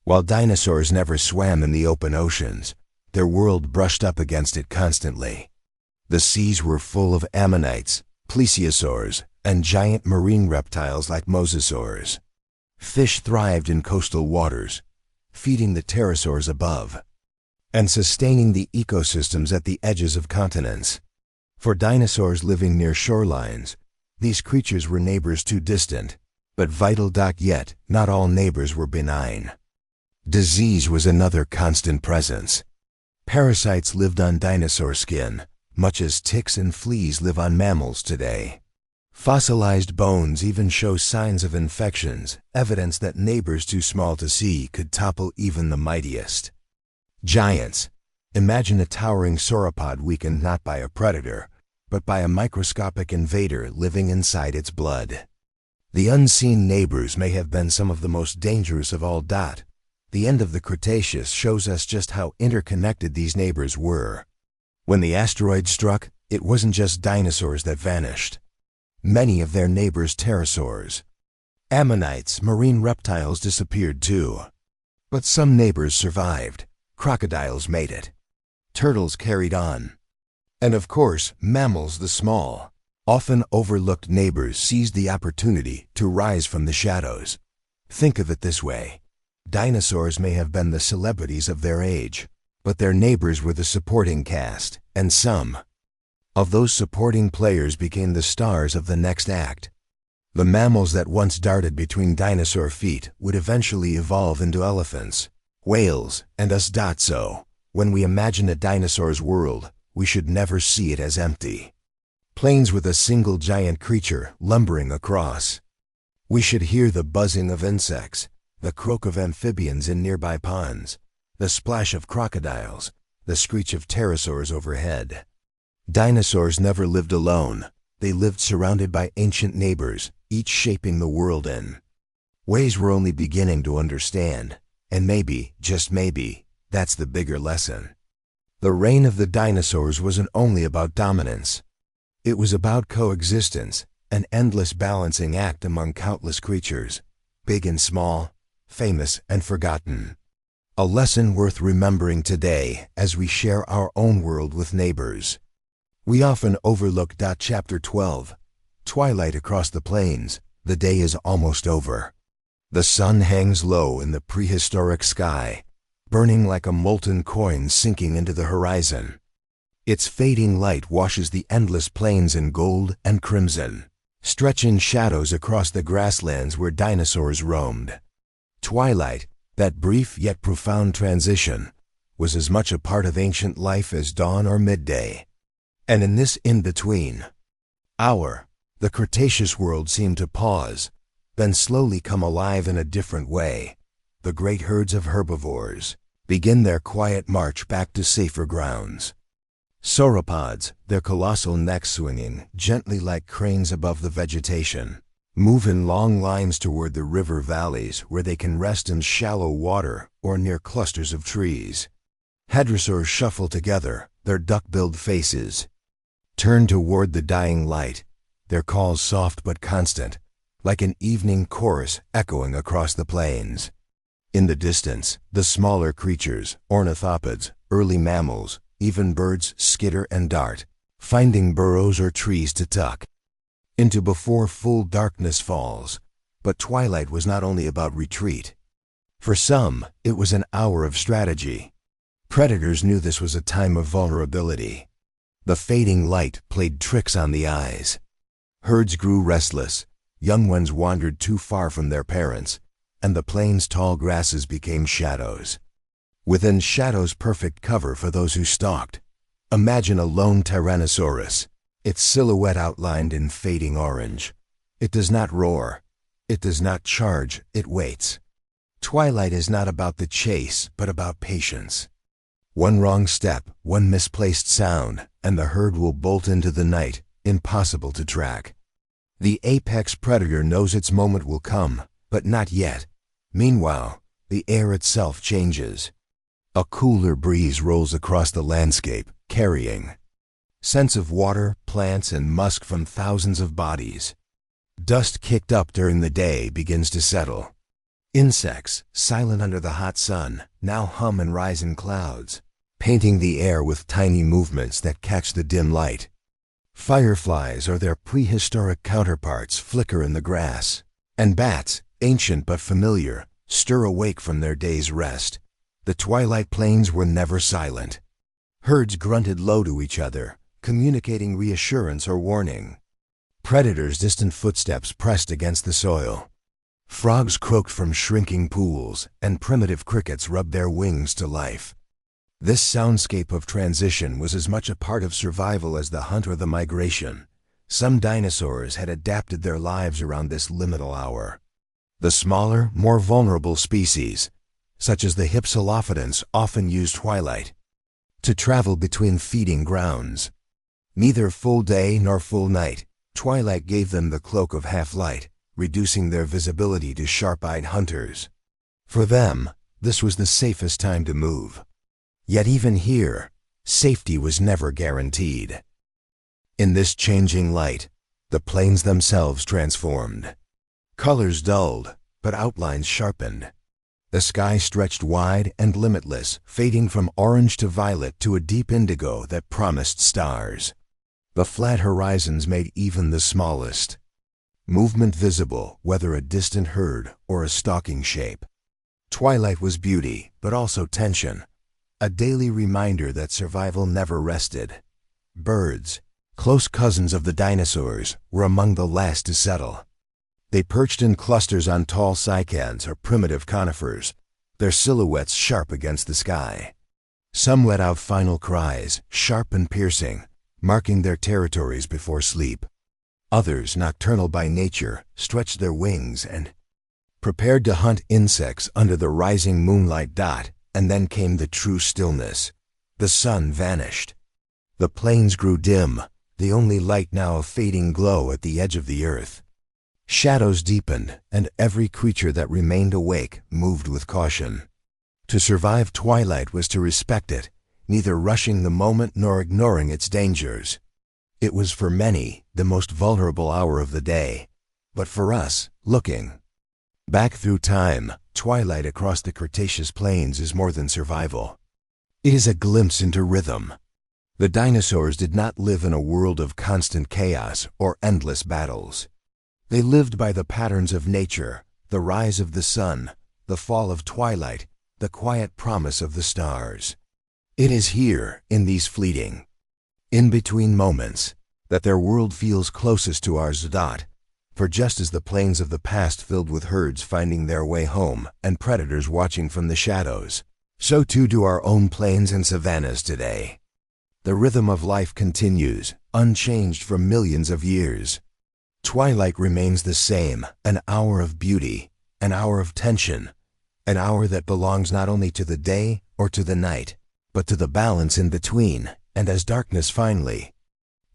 While dinosaurs never swam in the open oceans, their world brushed up against it constantly. The seas were full of ammonites, plesiosaurs, and giant marine reptiles like mosasaurs. Fish thrived in coastal waters, feeding the pterosaurs above, and sustaining the ecosystems at the edges of continents. For dinosaurs living near shorelines, these creatures were neighbors too distant, but vital. Yet, not all neighbors were benign. Disease was another constant presence. Parasites lived on dinosaur skin, much as ticks and fleas live on mammals today. Fossilized bones even show signs of infections, evidence that neighbors too small to see could topple even the mightiest. Giants. Imagine a towering sauropod weakened not by a predator, but by a microscopic invader living inside its blood. The unseen neighbors may have been some of the most dangerous of all. The end of the Cretaceous shows us just how interconnected these neighbors were. When the asteroid struck, it wasn't just dinosaurs that vanished. Many of their neighbors, pterosaurs, ammonites, marine reptiles disappeared too. But some neighbors survived. Crocodiles made it. Turtles carried on. And of course, mammals, the small, often overlooked neighbors, seized the opportunity to rise from the shadows. Think of it this way. Dinosaurs may have been the celebrities of their age, but their neighbors were the supporting cast, and some of those supporting players became the stars of the next act. The mammals that once darted between dinosaur feet would eventually evolve into elephants, whales, and us. So, when we imagine a dinosaur's world, we should never see it as empty. Plains with a single giant creature lumbering across. We should hear the buzzing of insects, the croak of amphibians in nearby ponds, the splash of crocodiles, the screech of pterosaurs overhead. Dinosaurs never lived alone. They lived surrounded by ancient neighbors, each shaping the world in ways we're only beginning to understand. And maybe, just maybe, that's the bigger lesson. The reign of the dinosaurs wasn't only about dominance. It was about coexistence, an endless balancing act among countless creatures, big and small, famous and forgotten. A lesson worth remembering today as we share our own world with neighbors. We often overlook. Chapter 12. Twilight across the plains. The day is almost over. The sun hangs low in the prehistoric sky, burning like a molten coin sinking into the horizon. Its fading light washes the endless plains in gold and crimson, stretching shadows across the grasslands where dinosaurs roamed. Twilight, that brief yet profound transition, was as much a part of ancient life as dawn or midday. And in this in-between hour, the Cretaceous world seemed to pause, then slowly come alive in a different way. The great herds of herbivores begin their quiet march back to safer grounds. Sauropods, their colossal necks swinging gently like cranes above the vegetation, move in long lines toward the river valleys where they can rest in shallow water or near clusters of trees. Hadrosaurs shuffle together, their duck-billed faces turn toward the dying light, their calls soft but constant, like an evening chorus echoing across the plains. In the distance, the smaller creatures, ornithopods, early mammals, even birds skitter and dart, finding burrows or trees to tuck into before full darkness falls. But twilight was not only about retreat. For some, it was an hour of strategy. Predators knew this was a time of vulnerability. The fading light played tricks on the eyes. Herds grew restless, young ones wandered too far from their parents, and the plain's tall grasses became shadows. Within shadows, perfect cover for those who stalked. Imagine a lone Tyrannosaurus, its silhouette outlined in fading orange. It does not roar. It does not charge. It waits. Twilight is not about the chase, but about patience. One wrong step, one misplaced sound, and the herd will bolt into the night, impossible to track. The apex predator knows its moment will come, but not yet. Meanwhile, the air itself changes. A cooler breeze rolls across the landscape, carrying scents of water, plants, and musk from thousands of bodies. Dust kicked up during the day begins to settle. Insects, silent under the hot sun, now hum and rise in clouds, painting the air with tiny movements that catch the dim light. Fireflies or their prehistoric counterparts flicker in the grass, and bats, ancient but familiar, stir awake from their day's rest. The twilight plains were never silent. Herds grunted low to each other, communicating reassurance or warning. Predators' distant footsteps pressed against the soil. Frogs croaked from shrinking pools, and primitive crickets rubbed their wings to life. This soundscape of transition was as much a part of survival as the hunt or the migration. Some dinosaurs had adapted their lives around this liminal hour. The smaller, more vulnerable species, such as the hypsilophodonts, often used twilight to travel between feeding grounds. Neither full day nor full night, twilight gave them the cloak of half-light, reducing their visibility to sharp-eyed hunters. For them, this was the safest time to move. Yet even here, safety was never guaranteed. In this changing light, the plains themselves transformed. Colors dulled, but outlines sharpened. The sky stretched wide and limitless, fading from orange to violet to a deep indigo that promised stars. The flat horizons made even the smallest movement visible, whether a distant herd or a stalking shape. Twilight was beauty, but also tension, a daily reminder that survival never rested. Birds, close cousins of the dinosaurs, were among the last to settle. They perched in clusters on tall cycads or primitive conifers, their silhouettes sharp against the sky. Some let out final cries, sharp and piercing, marking their territories before sleep. Others, nocturnal by nature, stretched their wings and prepared to hunt insects under the rising moonlight dot, and then came the true stillness. The sun vanished. The plains grew dim, the only light now a fading glow at the edge of the earth. Shadows deepened, and every creature that remained awake moved with caution. To survive twilight was to respect it, neither rushing the moment nor ignoring its dangers. It was for many the most vulnerable hour of the day, but for us, looking back through time, twilight across the Cretaceous plains is more than survival. It is a glimpse into rhythm. The dinosaurs did not live in a world of constant chaos or endless battles. They lived by the patterns of nature, the rise of the sun, the fall of twilight, the quiet promise of the stars. It is here, in these fleeting, in-between moments, that their world feels closest to ours. For just as the plains of the past filled with herds finding their way home and predators watching from the shadows, so too do our own plains and savannas today. The rhythm of life continues, unchanged for millions of years. Twilight remains the same, an hour of beauty, an hour of tension, an hour that belongs not only to the day or to the night, but to the balance in between. And as darkness finally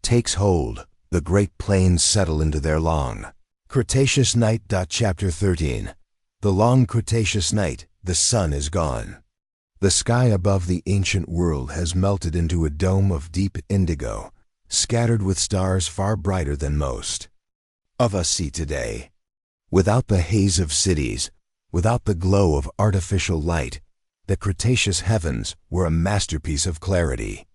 takes hold, the great plains settle into their long Cretaceous night. Chapter 13. The long Cretaceous night, the sun is gone. The sky above the ancient world has melted into a dome of deep indigo, scattered with stars far brighter than most of us see today. Without the haze of cities, without the glow of artificial light, the Cretaceous heavens were a masterpiece of clarity.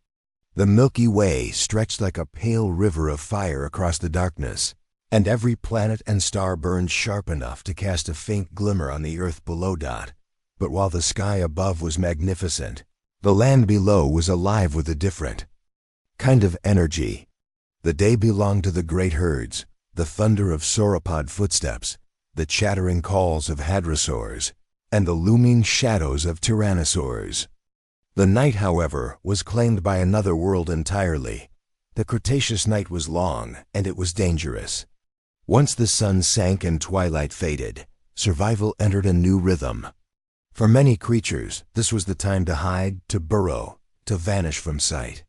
The Milky Way stretched like a pale river of fire across the darkness, and every planet and star burned sharp enough to cast a faint glimmer on the earth below. But while the sky above was magnificent, The land below was alive with a different kind of energy. The day belonged to the great herds, the thunder of sauropod footsteps, the chattering calls of hadrosaurs, and the looming shadows of tyrannosaurs. The night, however, was claimed by another world entirely. The Cretaceous night was long, and it was dangerous. Once the sun sank and twilight faded, survival entered a new rhythm. For many creatures, this was the time to hide, to burrow, to vanish from sight.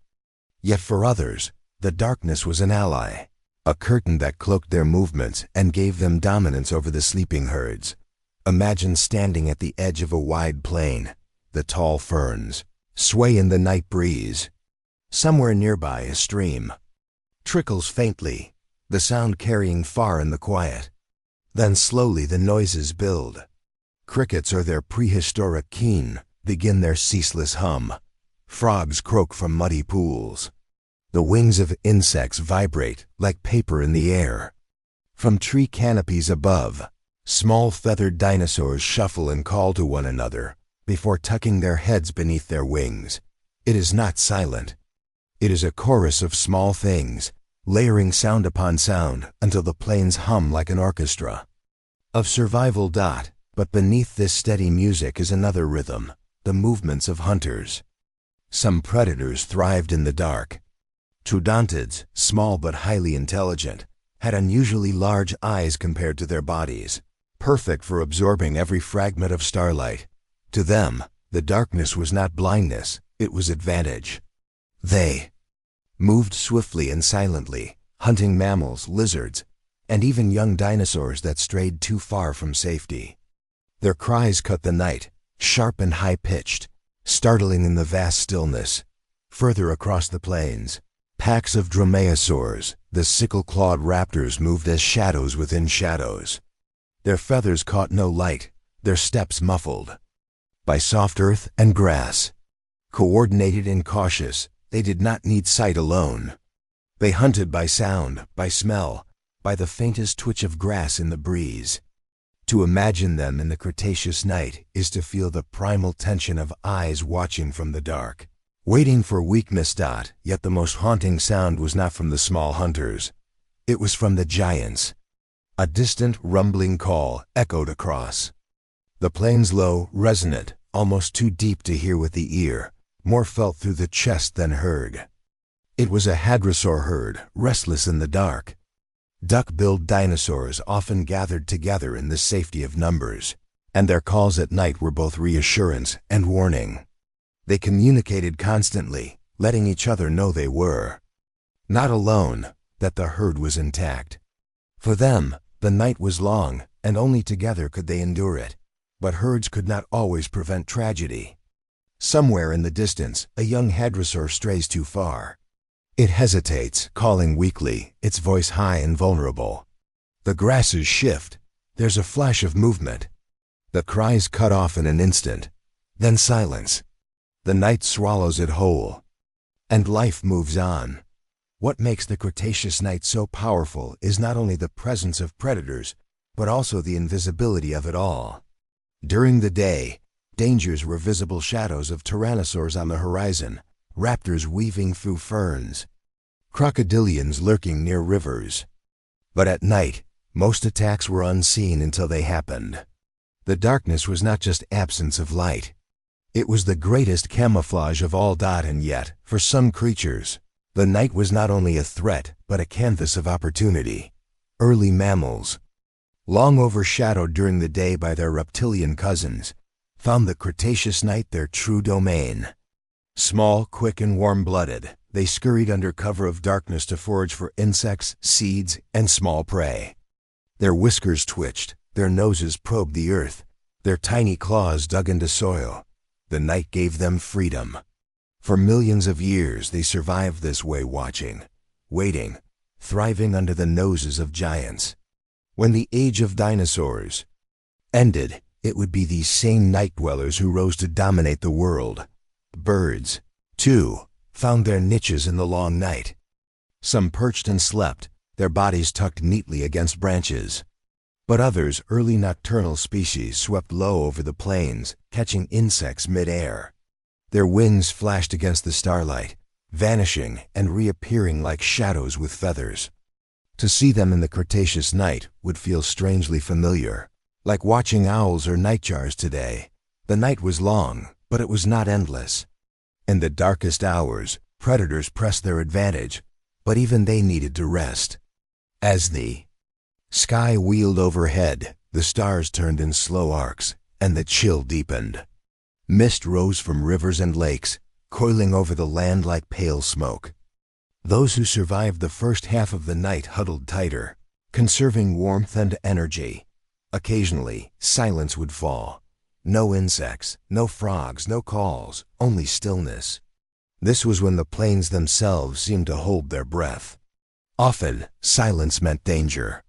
Yet for others, the darkness was an ally, a curtain that cloaked their movements and gave them dominance over the sleeping herds. Imagine standing at the edge of a wide plain, the tall ferns sway in the night breeze. Somewhere nearby, a stream trickles faintly, the sound carrying far in the quiet. Then slowly the noises build. Crickets or their prehistoric keen begin their ceaseless hum. Frogs croak from muddy pools. The wings of insects vibrate like paper in the air. From tree canopies above, small feathered dinosaurs shuffle and call to one another before tucking their heads beneath their wings. It is not silent. It is a chorus of small things, layering sound upon sound until the plains hum like an orchestra. Of survival. But beneath this steady music is another rhythm, the movements of hunters. Some predators thrived in the dark. Troodontids, small but highly intelligent, had unusually large eyes compared to their bodies, perfect for absorbing every fragment of starlight. To them, the darkness was not blindness, it was advantage. They moved swiftly and silently, hunting mammals, lizards, and even young dinosaurs that strayed too far from safety. Their cries cut the night, sharp and high-pitched, startling in the vast stillness. Further across the plains, packs of dromaeosaurs, the sickle-clawed raptors, moved as shadows within shadows. Their feathers caught no light, their steps muffled by soft earth and grass. Coordinated and cautious, they did not need sight alone. They hunted by sound, by smell, by the faintest twitch of grass in the breeze. To imagine them in the Cretaceous night is to feel the primal tension of eyes watching from the dark, waiting for weakness. Yet the most haunting sound was not from the small hunters. It was from the giants. A distant, rumbling call echoed across the plains, low, resonant, almost too deep to hear with the ear, more felt through the chest than heard. It was a hadrosaur herd, restless in the dark. Duck-billed dinosaurs often gathered together in the safety of numbers, and their calls at night were both reassurance and warning. They communicated constantly, letting each other know they were not alone, that the herd was intact. For them, the night was long, and only together could they endure it. But herds could not always prevent tragedy. Somewhere in the distance, a young hadrosaur strays too far. It hesitates, calling weakly, its voice high and vulnerable. The grasses shift. There's a flash of movement. The cries cut off in an instant. Then silence. The night swallows it whole. And life moves on. What makes the Cretaceous night so powerful is not only the presence of predators, but also the invisibility of it all. During the day, dangers were visible shadows of tyrannosaurs on the horizon, raptors weaving through ferns, crocodilians lurking near rivers. But at night, most attacks were unseen until they happened. The darkness was not just absence of light. It was the greatest camouflage of all. And yet, for some creatures, the night was not only a threat, but a canvas of opportunity. Early mammals, long overshadowed during the day by their reptilian cousins, found the Cretaceous night their true domain. Small, quick, and warm-blooded, they scurried under cover of darkness to forage for insects, seeds, and small prey. Their whiskers twitched, their noses probed the earth, their tiny claws dug into soil. The night gave them freedom. For millions of years they survived this way, watching, waiting, thriving under the noses of giants. When the age of dinosaurs ended, it would be these same night dwellers who rose to dominate the world. Birds, too, found their niches in the long night. Some perched and slept, their bodies tucked neatly against branches. But others, early nocturnal species, swept low over the plains, catching insects mid-air. Their wings flashed against the starlight, vanishing and reappearing like shadows with feathers. To see them in the Cretaceous night would feel strangely familiar, like watching owls or nightjars today. The night was long, but it was not endless. In the darkest hours, predators pressed their advantage, but even they needed to rest. As the sky wheeled overhead, the stars turned in slow arcs, and the chill deepened. Mist rose from rivers and lakes, coiling over the land like pale smoke. Those who survived the first half of the night huddled tighter, conserving warmth and energy. Occasionally, silence would fall. No insects, no frogs, no calls, only stillness. This was when the plains themselves seemed to hold their breath. Often, silence meant danger.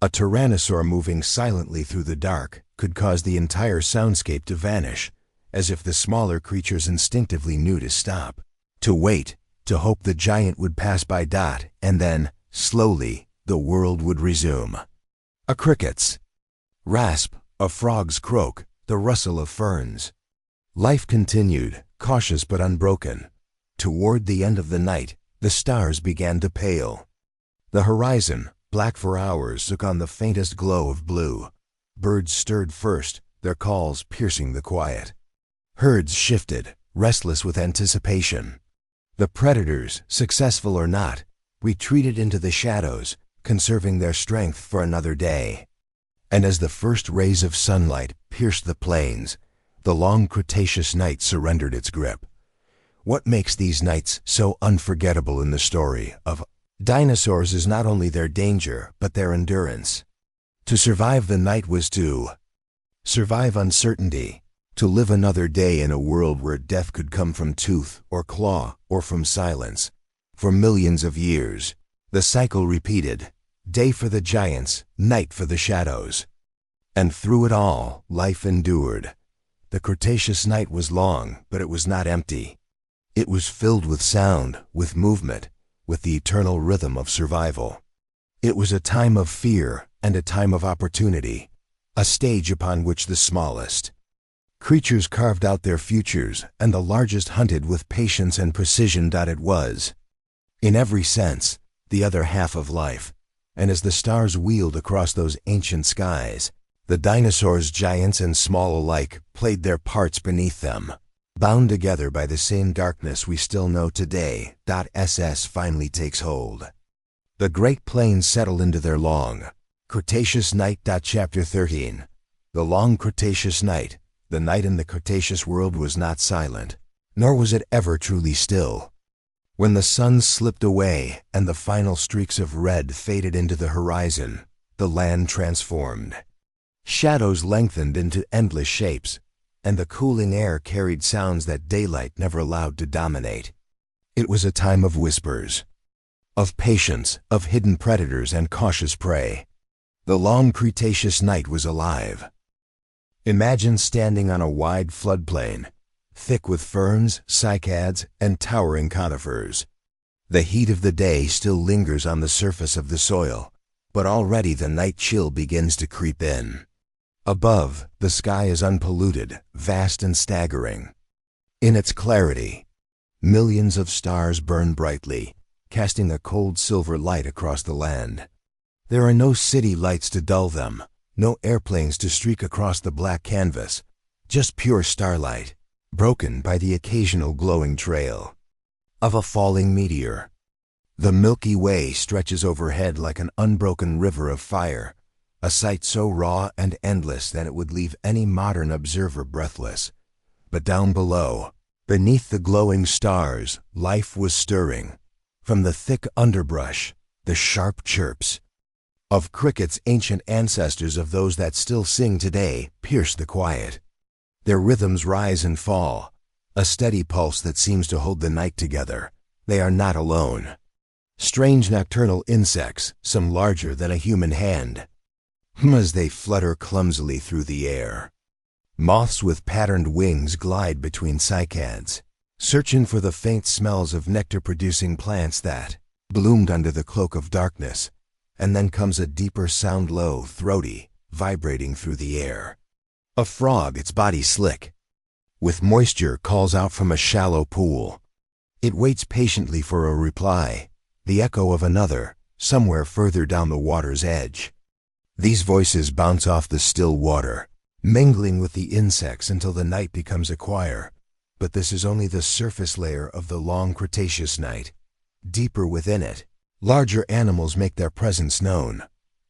A tyrannosaur moving silently through the dark could cause the entire soundscape to vanish, as if the smaller creatures instinctively knew to stop, to wait, to hope the giant would pass by. And then, slowly, the world would resume. A cricket's rasp, a frog's croak, the rustle of ferns. Life continued, cautious but unbroken. Toward the end of the night, the stars began to pale. The horizon, black for hours, took on the faintest glow of blue. Birds stirred first, their calls piercing the quiet. Herds shifted, restless with anticipation. The predators, successful or not, retreated into the shadows, conserving their strength for another day. And as the first rays of sunlight pierced the plains, the long Cretaceous night surrendered its grip. What makes these nights so unforgettable in the story of dinosaurs is not only their danger, but their endurance. To survive the night was to survive uncertainty, to live another day in a world where death could come from tooth or claw or from silence. For millions of years, the cycle repeated, day for the giants, night for the shadows. And through it all, life endured. The Cretaceous night was long, but it was not empty. It was filled with sound, with movement, with the eternal rhythm of survival. It was a time of fear and a time of opportunity, a stage upon which the smallest creatures carved out their futures and the largest hunted with patience and precision. It was, in every sense, the other half of life, and as the stars wheeled across those ancient skies, the dinosaurs, giants and small alike, played their parts beneath them, bound together by the same darkness we still know today. SS finally takes hold. The Great Plains settled into their long Cretaceous night. Chapter 13. The long Cretaceous night. The night in the Cretaceous world was not silent, nor was it ever truly still. When the sun slipped away and the final streaks of red faded into the horizon, the land transformed. Shadows lengthened into endless shapes, and the cooling air carried sounds that daylight never allowed to dominate. It was a time of whispers, of patience, of hidden predators and cautious prey. The long Cretaceous night was alive. Imagine standing on a wide floodplain, thick with ferns, cycads, and towering conifers. The heat of the day still lingers on the surface of the soil, but already the night chill begins to creep in. Above, the sky is unpolluted, vast and staggering. In its clarity, millions of stars burn brightly, casting a cold silver light across the land. There are no city lights to dull them, no airplanes to streak across the black canvas, just pure starlight, broken by the occasional glowing trail of a falling meteor. The Milky Way stretches overhead like an unbroken river of fire, a sight so raw and endless that it would leave any modern observer breathless. But down below, beneath the glowing stars, life was stirring. From the thick underbrush, the sharp chirps of crickets, ancient ancestors of those that still sing today, pierce the quiet. Their rhythms rise and fall, a steady pulse that seems to hold the night together. They are not alone. Strange nocturnal insects, some larger than a human hand, as they flutter clumsily through the air. Moths with patterned wings glide between cycads, searching for the faint smells of nectar-producing plants that bloomed under the cloak of darkness. And then comes a deeper sound, low, throaty, vibrating through the air. A frog, its body slick, with moisture calls out from a shallow pool. It waits patiently for a reply, the echo of another, somewhere further down the water's edge. These voices bounce off the still water, mingling with the insects until the night becomes a choir. But this is only the surface layer of the long Cretaceous night. Deeper within it, larger animals make their presence known.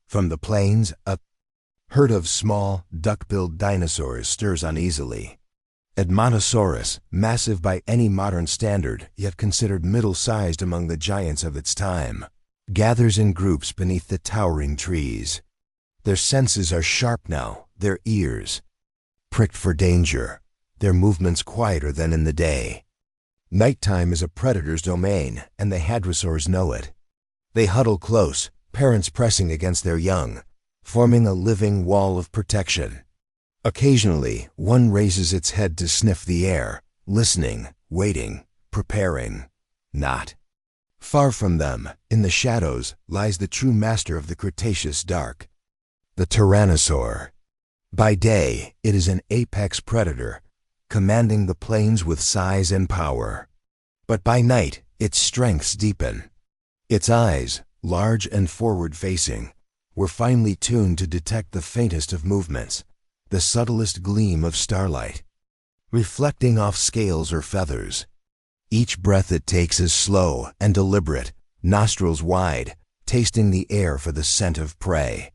From the plains, a herd of small, duck-billed dinosaurs stirs uneasily. Edmontosaurus, massive by any modern standard, yet considered middle-sized among the giants of its time, gathers in groups beneath the towering trees. Their senses are sharp now, their ears pricked for danger, their movements quieter than in the day. Nighttime is a predator's domain, and the hadrosaurs know it. They huddle close, parents pressing against their young, forming a living wall of protection. Occasionally, one raises its head to sniff the air, listening, waiting, preparing. Not far from them, in the shadows, lies the true master of the Cretaceous dark, the Tyrannosaur. By day, it is an apex predator, commanding the plains with size and power. But by night, its strengths deepen. Its eyes, large and forward-facing, were finely tuned to detect the faintest of movements, the subtlest gleam of starlight, reflecting off scales or feathers. Each breath it takes is slow and deliberate, nostrils wide, tasting the air for the scent of prey.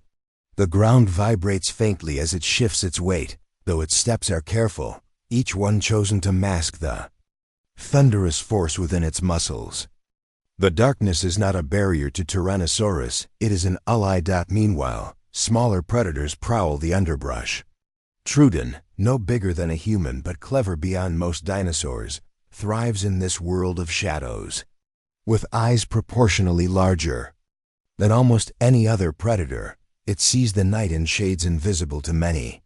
The ground vibrates faintly as it shifts its weight, though its steps are careful, each one chosen to mask the thunderous force within its muscles. The darkness is not a barrier to Tyrannosaurus, it is an ally. Meanwhile, smaller predators prowl the underbrush. Trudon, no bigger than a human but clever beyond most dinosaurs, thrives in this world of shadows. With eyes proportionally larger than almost any other predator, it sees the night in shades invisible to many.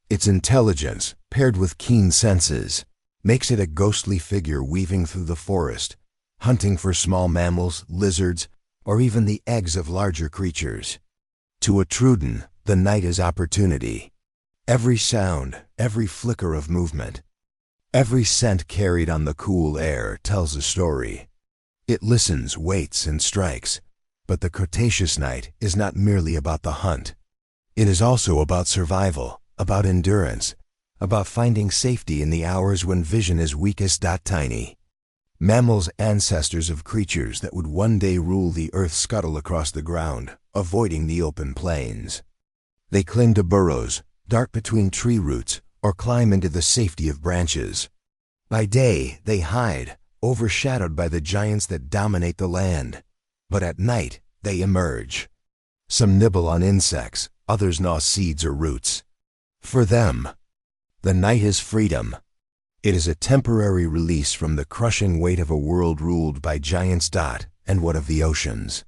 Its intelligence, paired with keen senses, makes it a ghostly figure weaving through the forest, hunting for small mammals, lizards, or even the eggs of larger creatures. To a Trudon, the night is opportunity. Every sound, every flicker of movement, every scent carried on the cool air tells a story. It listens, waits, and strikes. But the Cretaceous night is not merely about the hunt. It is also about survival, about endurance, about finding safety in the hours when vision is weakest. Tiny mammals, ancestors of creatures that would one day rule the earth, scuttle across the ground, avoiding the open plains. They cling to burrows, dart between tree roots, or climb into the safety of branches. By day, they hide, overshadowed by the giants that dominate the land. But at night, they emerge. Some nibble on insects, others gnaw seeds or roots. For them, the night is freedom. It is a temporary release from the crushing weight of a world ruled by giants. And what of the oceans?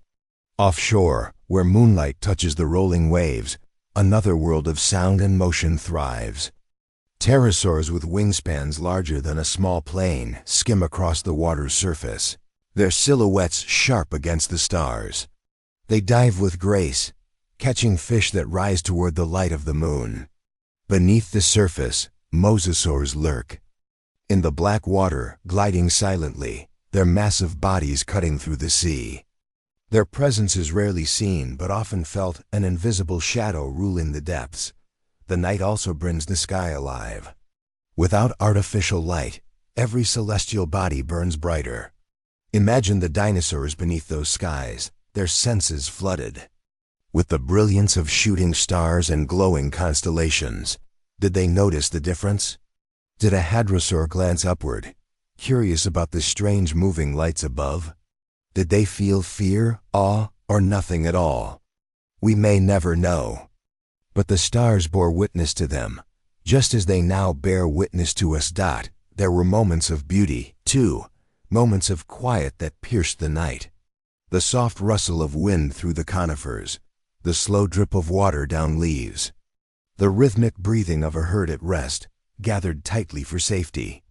Offshore, where moonlight touches the rolling waves, another world of sound and motion thrives. Pterosaurs with wingspans larger than a small plane skim across the water's surface, their silhouettes sharp against the stars. They dive with grace, catching fish that rise toward the light of the moon. Beneath the surface, mosasaurs lurk. In the black water, gliding silently, their massive bodies cutting through the sea. Their presence is rarely seen but often felt, an invisible shadow ruling the depths. The night also brings the sky alive. Without artificial light, every celestial body burns brighter. Imagine the dinosaurs beneath those skies, their senses flooded with the brilliance of shooting stars and glowing constellations. Did they notice the difference? Did a hadrosaur glance upward, curious about the strange moving lights above? Did they feel fear, awe, or nothing at all? We may never know. But the stars bore witness to them, just as they now bear witness to us. There were moments of beauty, too, moments of quiet that pierced the night. The soft rustle of wind through the conifers, the slow drip of water down leaves, the rhythmic breathing of a herd at rest, gathered tightly for safety.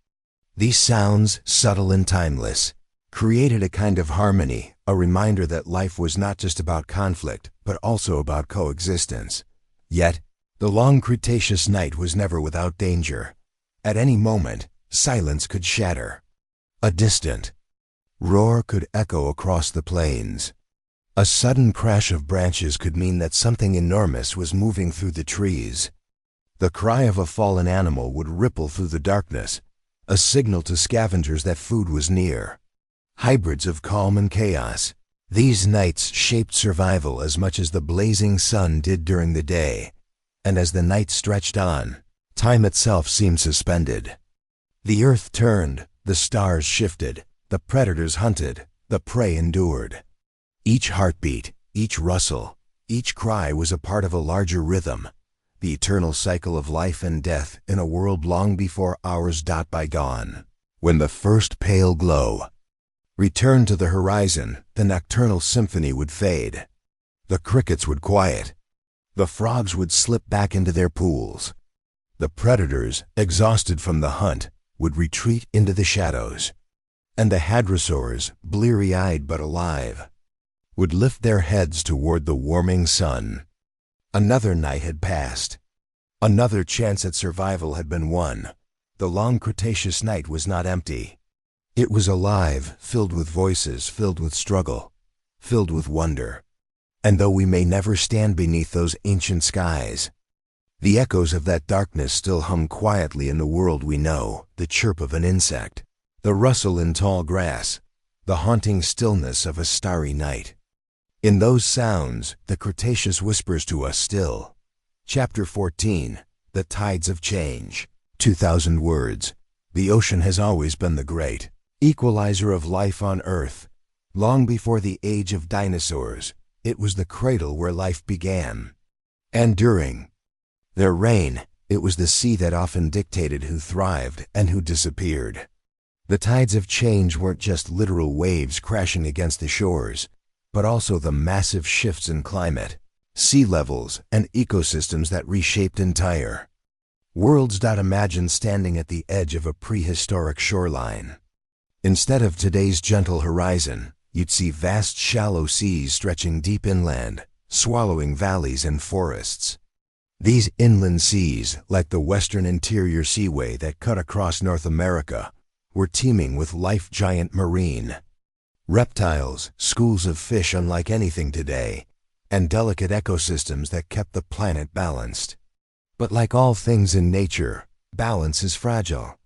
These sounds, subtle and timeless, created a kind of harmony, a reminder that life was not just about conflict, but also about coexistence. Yet, the long Cretaceous night was never without danger. At any moment, silence could shatter. A distant roar could echo across the plains. A sudden crash of branches could mean that something enormous was moving through the trees. The cry of a fallen animal would ripple through the darkness, a signal to scavengers that food was near. Hybrids of calm and chaos. These nights shaped survival as much as the blazing sun did during the day, and as the night stretched on, time itself seemed suspended. The earth turned, the stars shifted, the predators hunted, the prey endured. Each heartbeat, each rustle, each cry was a part of a larger rhythm, the eternal cycle of life and death in a world long before ours by gone. When the first pale glow returned to the horizon, the nocturnal symphony would fade. The crickets would quiet. The frogs would slip back into their pools. The predators, exhausted from the hunt, would retreat into the shadows. And the hadrosaurs, bleary-eyed but alive, would lift their heads toward the warming sun. Another night had passed. Another chance at survival had been won. The long Cretaceous night was not empty. It was alive, filled with voices, filled with struggle, filled with wonder. And though we may never stand beneath those ancient skies, the echoes of that darkness still hum quietly in the world we know, the chirp of an insect, the rustle in tall grass, the haunting stillness of a starry night. In those sounds, the Cretaceous whispers to us still. Chapter 14, The Tides of Change. 2,000 words. The ocean has always been the great equalizer of life on Earth. Long before the age of dinosaurs, it was the cradle where life began. And during their reign, it was the sea that often dictated who thrived and who disappeared. The tides of change weren't just literal waves crashing against the shores, but also the massive shifts in climate, sea levels, and ecosystems that reshaped entire worlds. Imagine standing at the edge of a prehistoric shoreline. Instead of today's gentle horizon, you'd see vast shallow seas stretching deep inland, swallowing valleys and forests. These inland seas, like the western interior seaway that cut across North America, were teeming with life, giant marine reptiles, schools of fish unlike anything today, and delicate ecosystems that kept the planet balanced. But like all things in nature, balance is fragile.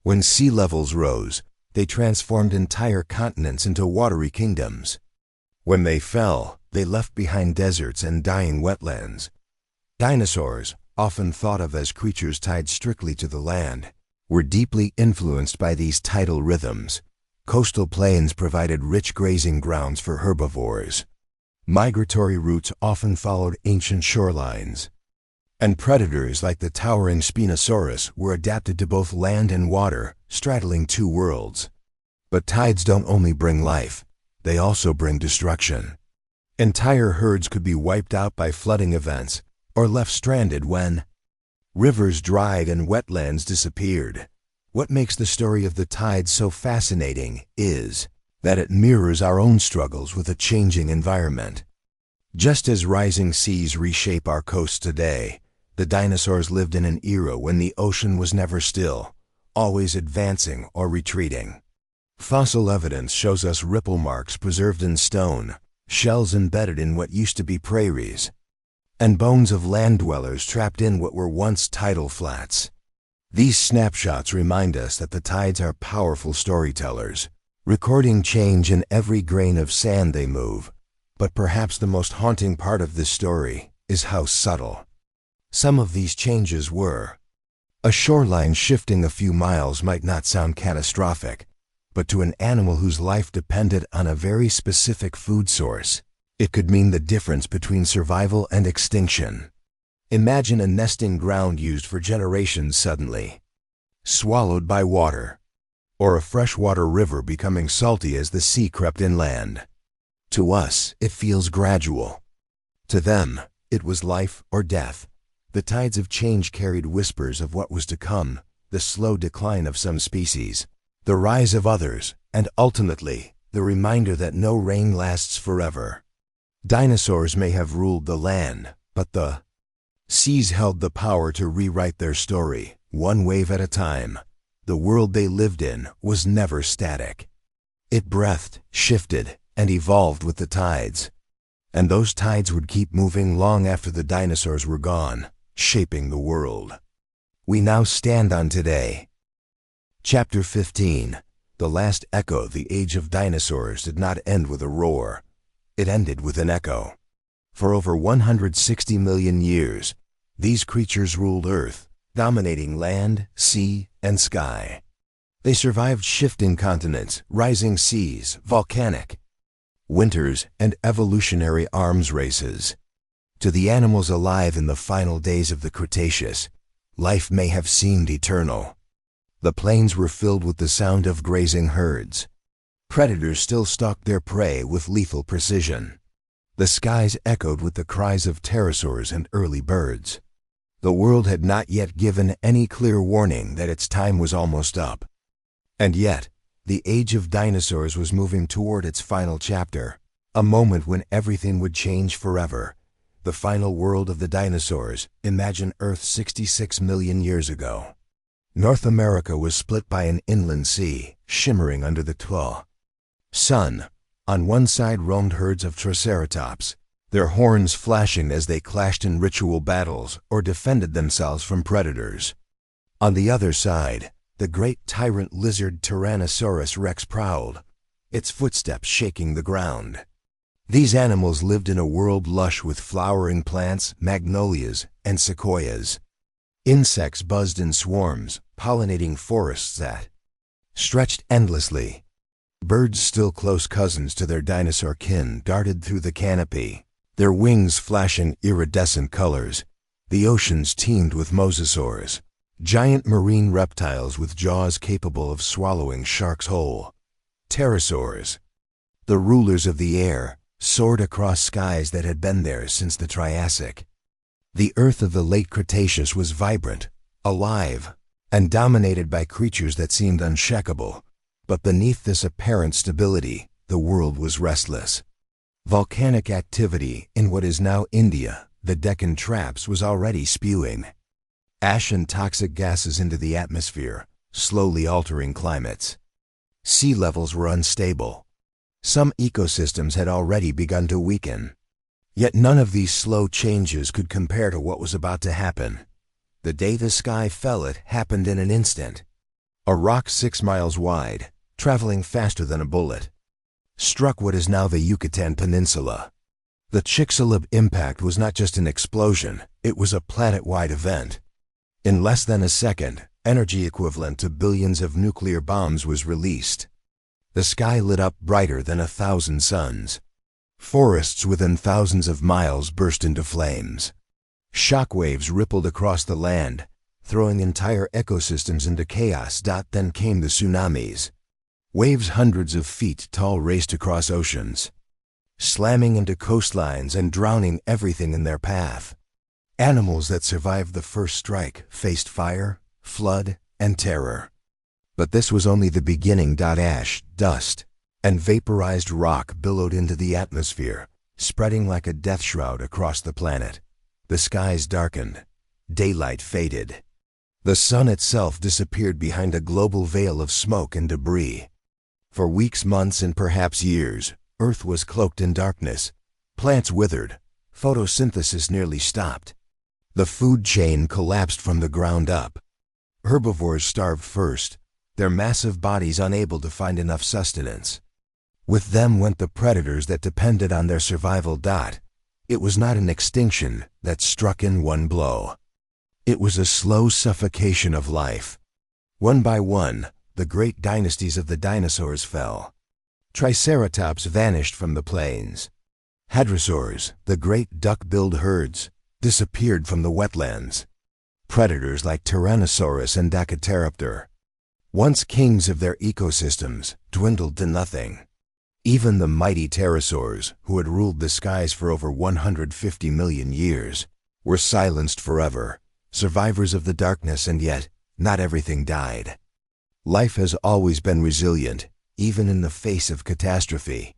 When sea levels rose, they transformed entire continents into watery kingdoms. When they fell, they left behind deserts and dying wetlands. Dinosaurs, often thought of as creatures tied strictly to the land, were deeply influenced by these tidal rhythms. Coastal plains provided rich grazing grounds for herbivores. Migratory routes often followed ancient shorelines. And predators like the towering Spinosaurus were adapted to both land and water, straddling two worlds. But tides don't only bring life, they also bring destruction. Entire herds could be wiped out by flooding events, or left stranded when rivers dried and wetlands disappeared. What makes the story of the tides so fascinating is that it mirrors our own struggles with a changing environment. Just as rising seas reshape our coasts today, the dinosaurs lived in an era when the ocean was never still, always advancing or retreating. Fossil evidence shows us ripple marks preserved in stone, shells embedded in what used to be prairies, and bones of land dwellers trapped in what were once tidal flats. These snapshots remind us that the tides are powerful storytellers, recording change in every grain of sand they move. But perhaps the most haunting part of this story is how subtle some of these changes were. A shoreline shifting a few miles might not sound catastrophic, but to an animal whose life depended on a very specific food source, it could mean the difference between survival and extinction. Imagine a nesting ground used for generations suddenly swallowed by water, or a freshwater river becoming salty as the sea crept inland. To us, it feels gradual. To them, it was life or death. The tides of change carried whispers of what was to come, the slow decline of some species, the rise of others, and ultimately, the reminder that no reign lasts forever. Dinosaurs may have ruled the land, but the seas held the power to rewrite their story, one wave at a time. The world they lived in was never static. It breathed, shifted, and evolved with the tides. And those tides would keep moving long after the dinosaurs were gone, shaping the world we now stand on today. Chapter 15. The last echo. The age of dinosaurs did not end with a roar. It ended with an echo. For over 160 million years, these creatures ruled Earth, dominating land, sea, and sky. They survived shifting continents, rising seas, volcanic winters, and evolutionary arms races. To the animals alive in the final days of the Cretaceous, life may have seemed eternal. The plains were filled with the sound of grazing herds. Predators still stalked their prey with lethal precision. The skies echoed with the cries of pterosaurs and early birds. The world had not yet given any clear warning that its time was almost up. And yet, the age of dinosaurs was moving toward its final chapter, a moment when everything would change forever. The final world of the dinosaurs. Imagine Earth 66 million years ago. North America was split by an inland sea, shimmering under the sun. On one side roamed herds of triceratops, their horns flashing as they clashed in ritual battles or defended themselves from predators. On the other side, the great tyrant lizard Tyrannosaurus rex prowled, its footsteps shaking the ground. These animals lived in a world lush with flowering plants, magnolias, and sequoias. Insects buzzed in swarms, pollinating forests that stretched endlessly. Birds, still close cousins to their dinosaur kin, darted through the canopy, their wings flashing iridescent colors. The oceans teemed with mosasaurs, giant marine reptiles with jaws capable of swallowing sharks whole. Pterosaurs, the rulers of the air, soared across skies that had been theirs since the Triassic. The Earth of the late Cretaceous was vibrant, alive, and dominated by creatures that seemed unshakable. But beneath this apparent stability, the world was restless. Volcanic activity in what is now India, the Deccan Traps, was already spewing ash and toxic gases into the atmosphere, slowly altering climates. Sea levels were unstable. Some ecosystems had already begun to weaken. Yet none of these slow changes could compare to what was about to happen. The day the sky fell, it happened in an instant. A rock 6 miles wide, traveling faster than a bullet, struck what is now the Yucatan Peninsula. The Chicxulub impact was not just an explosion, it was a planet-wide event. In less than a second, energy equivalent to billions of nuclear bombs was released. The sky lit up brighter than 1,000 suns. Forests within thousands of miles burst into flames. Shockwaves rippled across the land, throwing entire ecosystems into chaos. Then came the tsunamis. Waves hundreds of feet tall raced across oceans, slamming into coastlines and drowning everything in their path. Animals that survived the first strike faced fire, flood, and terror. But this was only the beginning. Ash, dust, and vaporized rock billowed into the atmosphere, spreading like a death shroud across the planet. The skies darkened. Daylight faded. The sun itself disappeared behind a global veil of smoke and debris. For weeks, months, and perhaps years, Earth was cloaked in darkness. Plants withered. Photosynthesis nearly stopped. The food chain collapsed from the ground up. Herbivores starved first, their massive bodies unable to find enough sustenance. With them went the predators that depended on their survival. It was not an extinction that struck in one blow. It was a slow suffocation of life. One by one, the great dynasties of the dinosaurs fell. Triceratops vanished from the plains. Hadrosaurs, the great duck-billed herds, disappeared from the wetlands. Predators like Tyrannosaurus and Dacateraptor, once kings of their ecosystems, dwindled to nothing. Even the mighty pterosaurs, who had ruled the skies for over 150 million years, were silenced forever, survivors of the darkness. And yet, not everything died. Life has always been resilient, even in the face of catastrophe.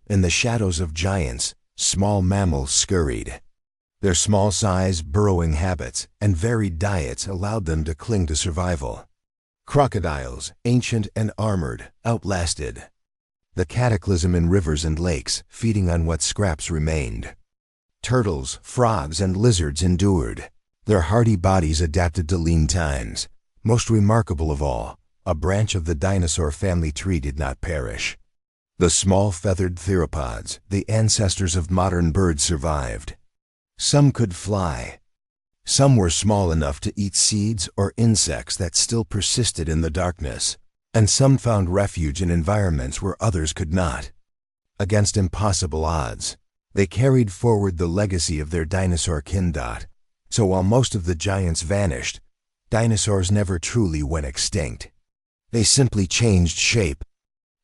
In the shadows of giants, small mammals scurried. Their small size, burrowing habits, and varied diets allowed them to cling to survival. Crocodiles, ancient and armored, outlasted the cataclysm in rivers and lakes, feeding on what scraps remained. Turtles, frogs, and lizards endured. Their hardy bodies adapted to lean times. Most remarkable of all, a branch of the dinosaur family tree did not perish. The small feathered theropods, the ancestors of modern birds, survived. Some could fly. Some were small enough to eat seeds or insects that still persisted in the darkness, and some found refuge in environments where others could not. Against impossible odds, they carried forward the legacy of their dinosaur kin. So while most of the giants vanished, dinosaurs never truly went extinct. They simply changed shape.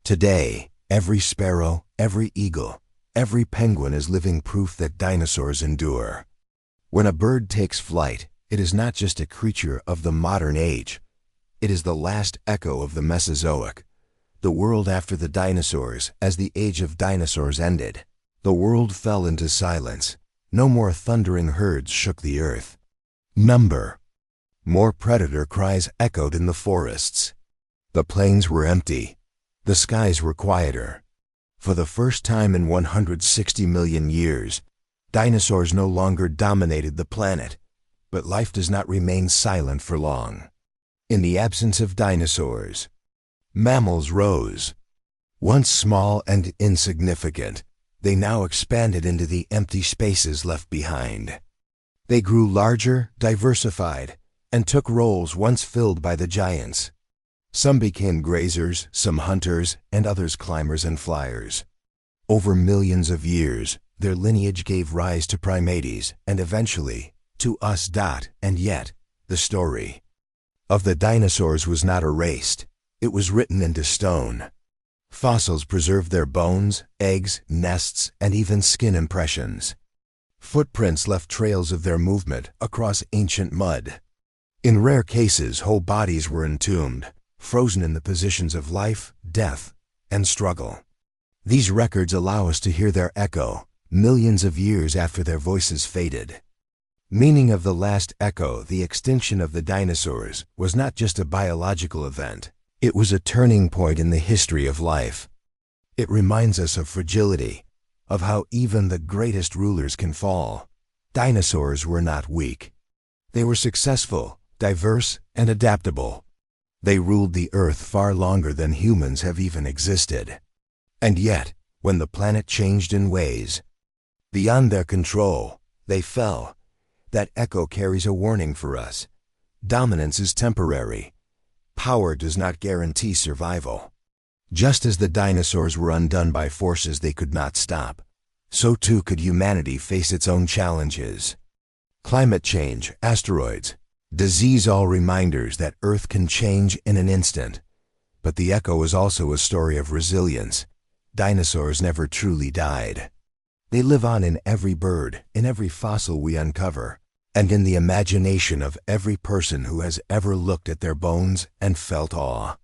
Today, every sparrow, every eagle, every penguin is living proof that dinosaurs endure. When a bird takes flight, it is not just a creature of the modern age. It is the last echo of the Mesozoic, the world after the dinosaurs. As the age of dinosaurs ended, the world fell into silence. No more thundering herds shook the earth. More predator cries echoed in the forests. The plains were empty. The skies were quieter. For the first time in 160 million years, dinosaurs no longer dominated the planet. But life does not remain silent for long. In the absence of dinosaurs, mammals rose. Once small and insignificant, they now expanded into the empty spaces left behind. They grew larger, diversified, and took roles once filled by the giants. Some became grazers, some hunters, and others climbers and flyers. Over millions of years, their lineage gave rise to primates, and eventually, to us. And yet, the story of the dinosaurs was not erased. It was written into stone. Fossils preserved their bones, eggs, nests, and even skin impressions. Footprints left trails of their movement across ancient mud. In rare cases, whole bodies were entombed, frozen in the positions of life, death, and struggle. These records allow us to hear their echo, millions of years after their voices faded. Meaning of the last echo: the extinction of the dinosaurs was not just a biological event. It was a turning point in the history of life. It reminds us of fragility, of how even the greatest rulers can fall. Dinosaurs were not weak. They were successful, diverse, and adaptable. They ruled the earth far longer than humans have even existed. And yet, when the planet changed in ways beyond their control, they fell. That echo carries a warning for us. Dominance is temporary. Power does not guarantee survival. Just as the dinosaurs were undone by forces they could not stop, so too could humanity face its own challenges. Climate change, asteroids, disease, all reminders that Earth can change in an instant. But the echo is also a story of resilience. Dinosaurs never truly died. They live on in every bird, in every fossil we uncover, and in the imagination of every person who has ever looked at their bones and felt awe.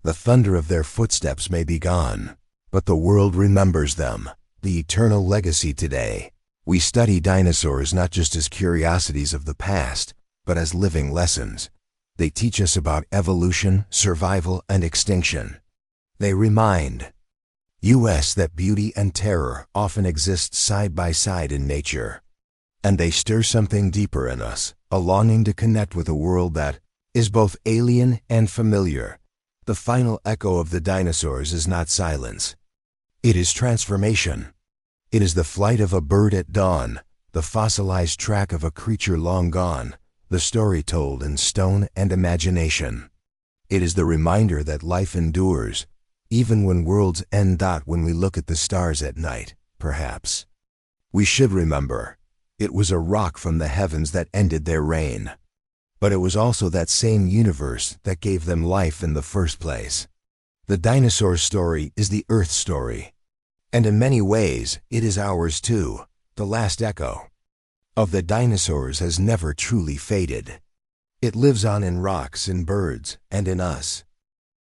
The thunder of their footsteps may be gone, but the world remembers them, the eternal legacy today. We study dinosaurs not just as curiosities of the past, but as living lessons. They teach us about evolution, survival, and extinction. They remind us that beauty and terror often exist side by side in nature. And they stir something deeper in us, a longing to connect with a world that is both alien and familiar. The final echo of the dinosaurs is not silence. It is transformation. It is the flight of a bird at dawn, the fossilized track of a creature long gone, the story told in stone and imagination. It is the reminder that life endures, even when worlds end. When we look at the stars at night, perhaps we should remember, it was a rock from the heavens that ended their reign. But it was also that same universe that gave them life in the first place. The dinosaur story is the Earth story. And in many ways, it is ours too. The last echo of the dinosaurs has never truly faded. It lives on in rocks, in birds, and in us.